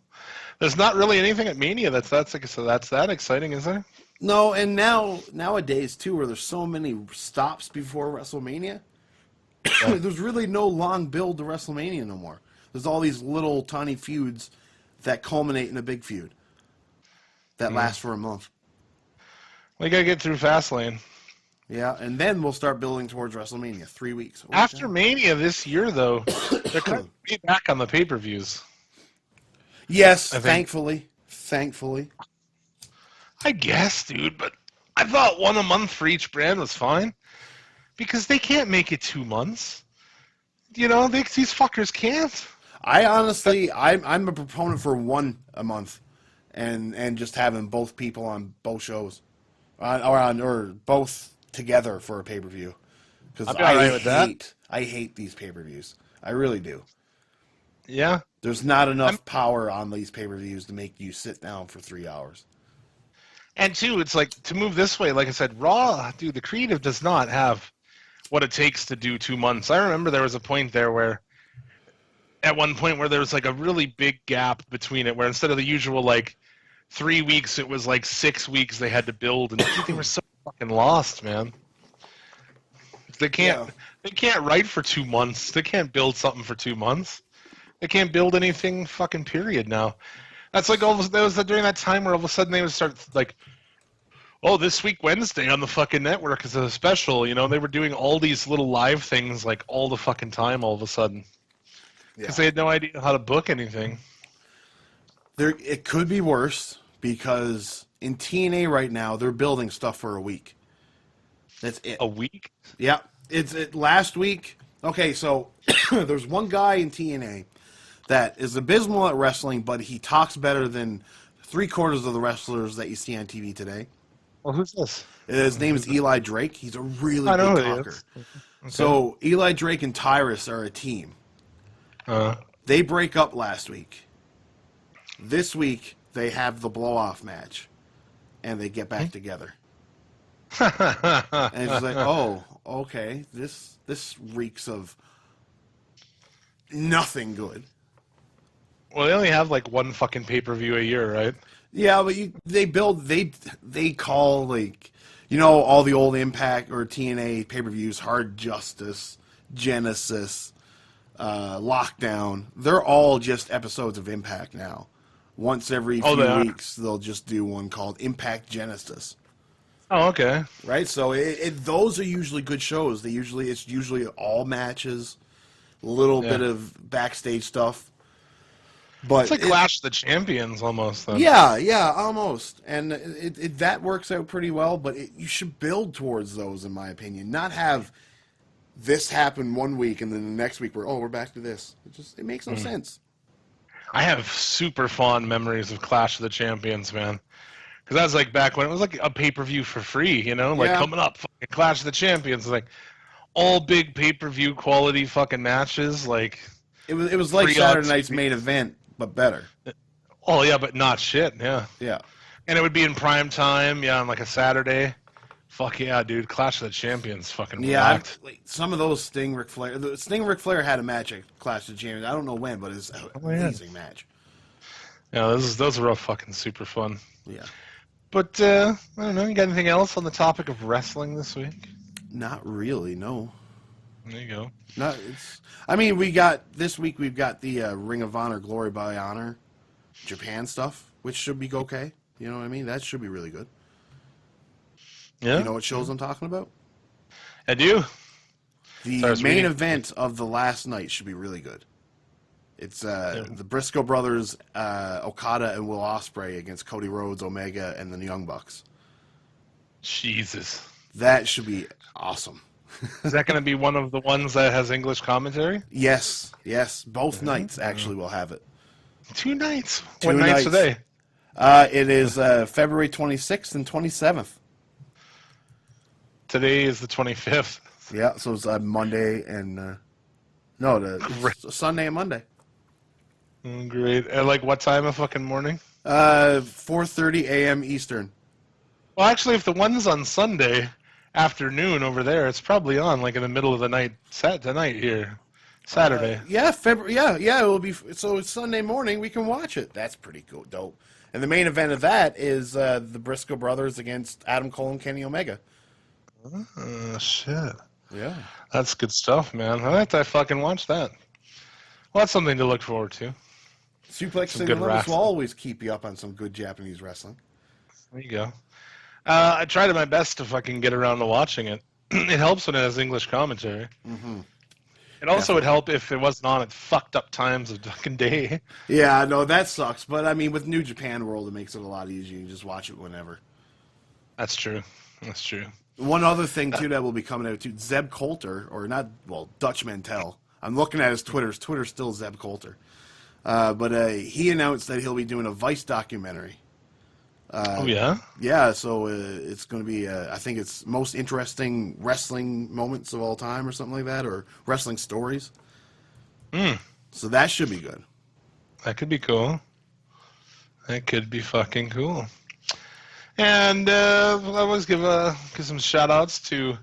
there's not really anything at Mania that's that exciting, is there? No, and nowadays too, where there's so many stops before WrestleMania, there's really no long build to WrestleMania no more. There's all these little tiny feuds that culminate in a big feud that lasts for a month. We gotta get through Fastlane. Yeah, and then we'll start building towards WrestleMania. 3 weeks. After Mania this year, though, they're going to be back on the pay-per-views. Yes, thankfully. I guess, dude, but I thought one a month for each brand was fine. Because they can't make it 2 months. You know, these fuckers can't. I honestly, I'm a proponent for one a month. And just having both people on both shows. Or both together for a pay-per-view. Because I hate these pay-per-views. I really do. Yeah. There's not enough power on these pay-per-views to make you sit down for 3 hours. And two, it's like, to move this way, like I said, Raw, dude, the creative does not have what it takes to do 2 months. I remember there was a point there where, at one point where there was like a really big gap between it, where instead of the usual like 3 weeks, it was like 6 weeks they had to build, and they were so fucking lost, man. They can't write for 2 months. They can't build something for 2 months. They can't build anything fucking period now. That's like that was during that time where all of a sudden they would start like, oh, this week Wednesday on the fucking network is a special. You know, they were doing all these little live things like all the fucking time all of a sudden. Because they had no idea how to book anything. It could be worse because in TNA right now, they're building stuff for a week. That's it. A week? Yeah. It's last week. Okay, so there's one guy in TNA that is abysmal at wrestling, but he talks better than 3/4 of the wrestlers that you see on TV today. Well, who's this? His name is Eli Drake. He's a really good talker. Okay. So Eli Drake and Tyrus are a team. They break up last week. This week, they have the blow-off match, and they get back together. And it's just like, oh, okay, this reeks of nothing good. Well, they only have like one fucking pay-per-view a year, right? Yeah, but they call like all the old Impact or TNA pay-per-views, Hard Justice, Genesis, Lockdown. They're all just episodes of Impact now. Once every few weeks, they'll just do one called Impact Genesis. Oh, okay. Right, so those are usually good shows. It's usually all matches, a little bit of backstage stuff. But it's like Clash of the Champions almost. Then. Yeah, almost. And that works out pretty well. But you should build towards those, in my opinion. Not have this happen one week and then the next week we're back to this. It makes no sense. I have super fond memories of Clash of the Champions, man. Because that was like back when it was like a pay-per-view for free, coming up, fucking Clash of the Champions, like all big pay-per-view quality fucking matches, like it was like Saturday night's main event, but better. Oh yeah, but not shit, yeah. Yeah. And it would be in prime time, on like a Saturday. Fuck yeah, dude! Clash of the Champions, fucking rocked. Some of those Sting Ric Flair had a match at Clash of the Champions. I don't know when, but it's an amazing match. Yeah, those are all fucking super fun. Yeah. But, I don't know, you got anything else on the topic of wrestling this week? Not really, no. There you go. We've got the Ring of Honor, Glory by Honor, Japan stuff, which should be okay. You know what I mean? That should be really good. Yeah. You know what shows I'm talking about? I do. The main event of the last night should be really good. It's the Briscoe brothers, Okada and Will Ospreay against Cody Rhodes, Omega, and the Young Bucks. Jesus. That should be awesome. Is that going to be one of the ones that has English commentary? Yes. Both nights actually will have it. 2 nights? What nights are they? It is February 26th and 27th. Today is the 25th. Yeah, so it's Monday and... Sunday and Monday. Great. And like what time of fucking morning? 4:30 a.m. Eastern. Well, actually, if the one's on Sunday afternoon over there, it's probably on like in the middle of the night tonight here. Saturday. It will be. So it's Sunday morning. We can watch it. That's pretty cool, dope. And the main event of that is the Briscoe brothers against Adam Cole and Kenny Omega. Oh, shit. Yeah. That's good stuff, man. I have to fucking watch that. Well, that's something to look forward to. Suplex City Limits will always keep you up on some good Japanese wrestling. There you go. I tried my best to fucking get around to watching it. It helps when it has English commentary. Mm-hmm. It also would help if it wasn't on at fucked up times of fucking day. Yeah, no, that sucks. But, I mean, with New Japan World, it makes it a lot easier. You can just watch it whenever. That's true. One other thing, too, that will be coming out, too. Zeb Coulter, Dutch Mantel. I'm looking at his Twitter. His Twitter's still Zeb Coulter. But he announced that he'll be doing a Vice documentary. Oh, yeah? Yeah, so it's going to be, I think it's most interesting wrestling moments of all time or something like that, or wrestling stories. So that should be good. That could be cool. That could be fucking cool. And I always give some shout-outs to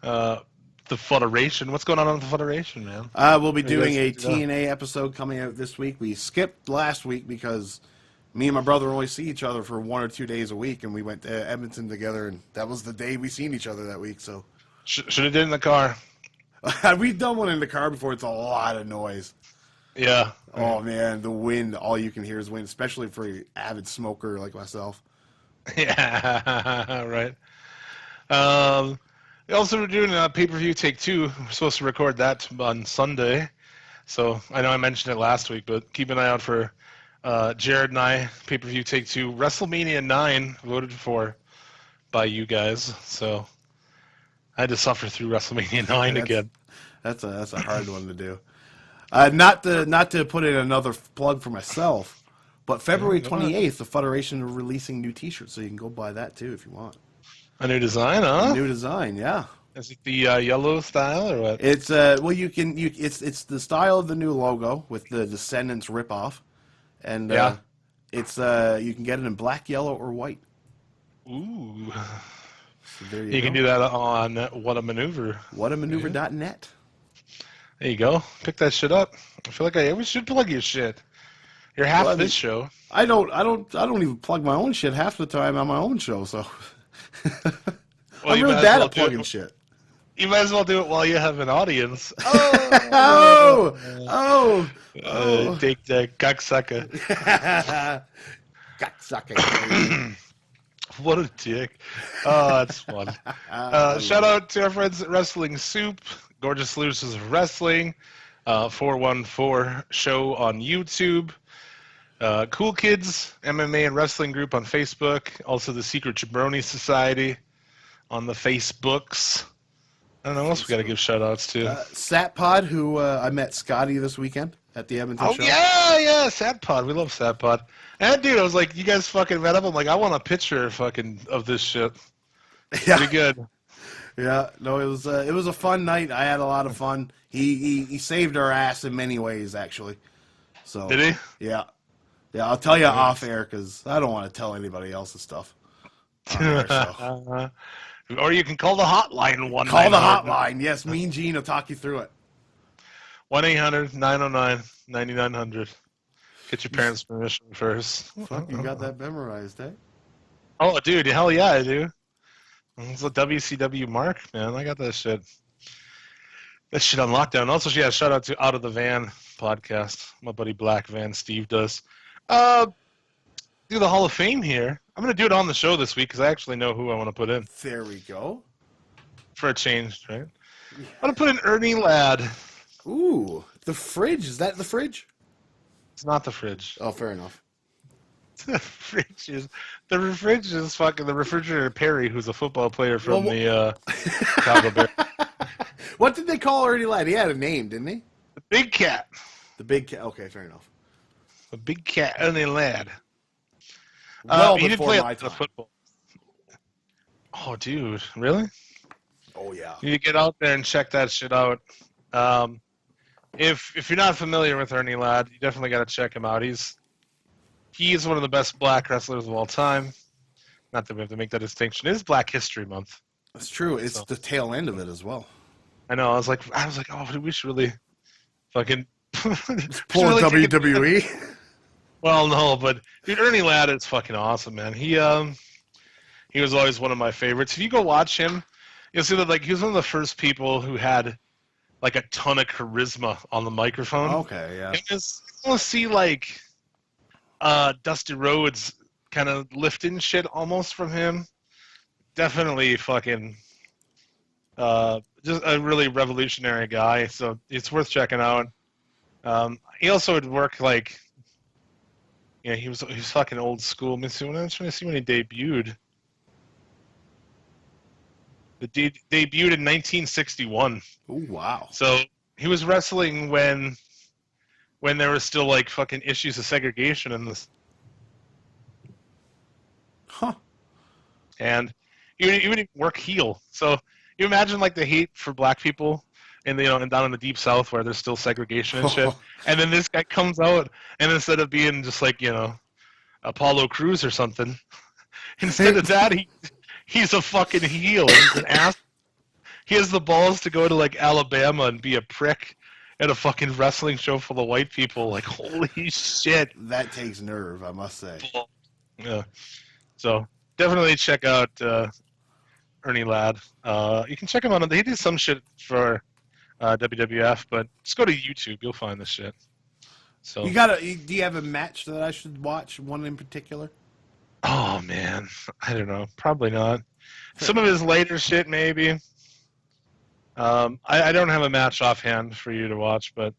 the Federation. What's going on with the Federation, man? We'll be doing a TNA episode coming out this week. We skipped last week because me and my brother only see each other for 1 or 2 days a week, and we went to Edmonton together, and that was the day we seen each other that week. So should have did it in the car. We've done one in the car before. It's a lot of noise. Yeah. Oh, man, the wind. All you can hear is wind, especially for an avid smoker like myself. Yeah, right. Also, we're doing a pay-per-view Take 2. We're supposed to record that on Sunday. So I know I mentioned it last week, but keep an eye out for Jared and I, pay-per-view Take 2. WrestleMania 9 voted for by you guys. So I had to suffer through WrestleMania 9 again. That's a hard one to do. Not to put in another plug for myself, but February 28th, the Federation are releasing new T-shirts, so you can go buy that too if you want. A new design, huh? A new design, yeah. Is it the yellow style or what? It's it's the style of the new logo with the Descendants ripoff, and it's you can get it in black, yellow, or white. Ooh. So there you can do that on What a Maneuver. Whatamaneuver.net. There you go. Pick that shit up. I feel like I always should plug your shit. You're half this show. I don't even plug my own shit half the time on my own show. So I'm you really might as bad well at do plugging it. shit. You might as well do it while you have an audience. Take the cocksucker. Cocksucker. What a dick. Oh, that's fun. Shout out to our friends at Wrestling Soup, Gorgeous Solutions of Wrestling, 414 show on YouTube, Cool Kids MMA and Wrestling group on Facebook, also the Secret Jabroni Society on the Facebooks. I don't know what else we got to give shout outs to. Satpod, who I met Scotty this weekend at the Edmonton show. Yeah, Satpod. We love Satpod. And dude, I was like, you guys fucking met up. I'm like, I want a picture fucking of this shit. Yeah. Pretty good. Yeah, no, it was a fun night. I had a lot of fun. He saved our ass in many ways, actually. So Did he? Yeah, I'll tell you off air because I don't want to tell anybody else's stuff. On air, so. Or you can call the hotline. Call the hotline. Yes, Mean Gene will talk you through it. 1-800-909-9900. Get your parents' permission first. Fuck, you got that memorized, eh? Oh, dude, hell yeah, I do. It's a WCW mark, man. I got that shit. That shit on lockdown. Also, yeah, shout out to Out of the Van podcast. My buddy Black Van Steve does. Do the Hall of Fame here. I'm going to do it on the show this week because I actually know who I want to put in. There we go. For a change, right? I'm going to put in Ernie Ladd. Ooh, the fridge. Is that the fridge? It's not the fridge. Oh, fair enough. The fridge is fucking the refrigerator Perry, who's a football player from the Chicago Bears. What did they call Ernie Ladd? He had a name, didn't he? The Big Cat. The Big Cat. Okay, fair enough. The Big Cat, Ernie Ladd. Well, he did before play a my lot time. of football. Oh, dude, really? Oh yeah. You need to get out there and check that shit out. If you're not familiar with Ernie Ladd, you definitely got to check him out. He is one of the best black wrestlers of all time. Not that we have to make that distinction. It is Black History Month. That's true. It's the tail end of it as well. I know. I was like, oh, we should really fucking Poor really WWE. Well, no, but dude, Ernie Ladd is fucking awesome, man. He was always one of my favorites. If you go watch him, you'll see that like he was one of the first people who had like a ton of charisma on the microphone. Okay, yeah. And just almost see like Dusty Rhodes kind of lifting shit almost from him. Definitely fucking just a really revolutionary guy. So it's worth checking out. He also would work like. Yeah, he was fucking old school. I'm trying to see when he debuted. Debuted in 1961. Oh wow! So he was wrestling when there was still like fucking issues of segregation in this. Huh? And he would even work heel. So you imagine like the hate for black people. And and down in the deep south where there's still segregation and shit. And then this guy comes out, and instead of being just like Apollo Crews or something, instead of that he's a fucking heel. He's an ass. He has the balls to go to like Alabama and be a prick at a fucking wrestling show full of white people. Like holy shit. That takes nerve, I must say. Yeah. So definitely check out Ernie Ladd. You can check him out. He did some shit for. WWF, but just go to YouTube. You'll find this shit. So Do you have a match that I should watch? One in particular? Oh man, I don't know. Probably not. Some of his later shit, maybe. I don't have a match offhand for you to watch, but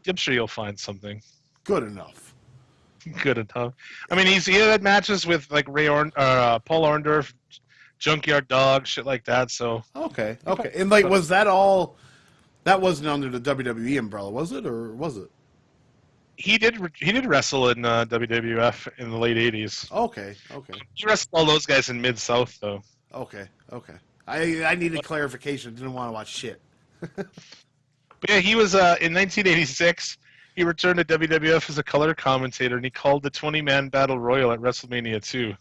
I'm sure you'll find something. Good enough. Good enough. I mean, he had matches with like Paul Orndorff, Junkyard Dog, shit like that. So Okay. And like, was that all? That wasn't under the WWE umbrella, was it, or was it? He did wrestle in WWF in the late '80s. Okay. He wrestled all those guys in Mid South though. Okay. I needed clarification. Didn't want to watch shit. But yeah, he was in 1986. He returned to WWF as a color commentator, and he called the 20-man Battle Royal at WrestleMania 2.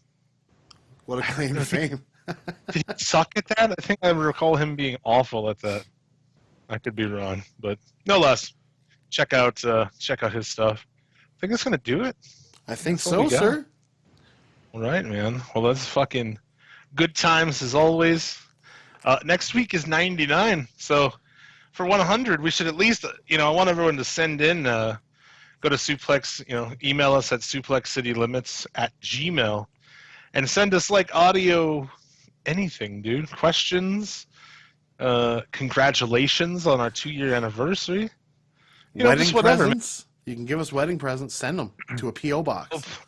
What a claim to fame. Did he suck at that? I think I recall him being awful at that. I could be wrong, but no less. Check out his stuff. I think that's gonna do it. I think That's all we so, got. sir. All right, man. Well, that's fucking good times as always. Next week is 99. So for 100, we should at least, I want everyone to send in, go to Suplex, email us at suplexcitylimits@gmail and send us like audio anything, dude. Questions, congratulations on our 2-year anniversary. Wedding just whatever, presents. You can give us wedding presents. Send them to a P.O. box.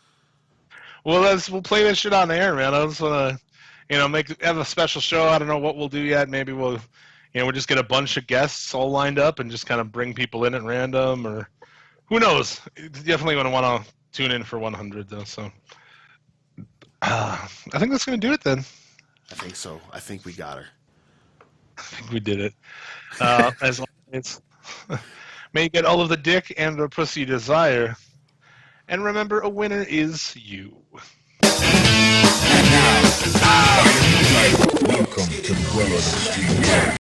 Well, we'll play this shit on air, man. I just want to, have a special show. I don't know what we'll do yet. Maybe we'll just get a bunch of guests all lined up and just kind of bring people in at random, or who knows. Definitely going to want to tune in for 100, though. So I think that's going to do it then. I think so. I think we got her. I think we did it. As always, may you get all of the dick and the pussy you desire. And remember, a winner is you. Welcome to the world of extreme.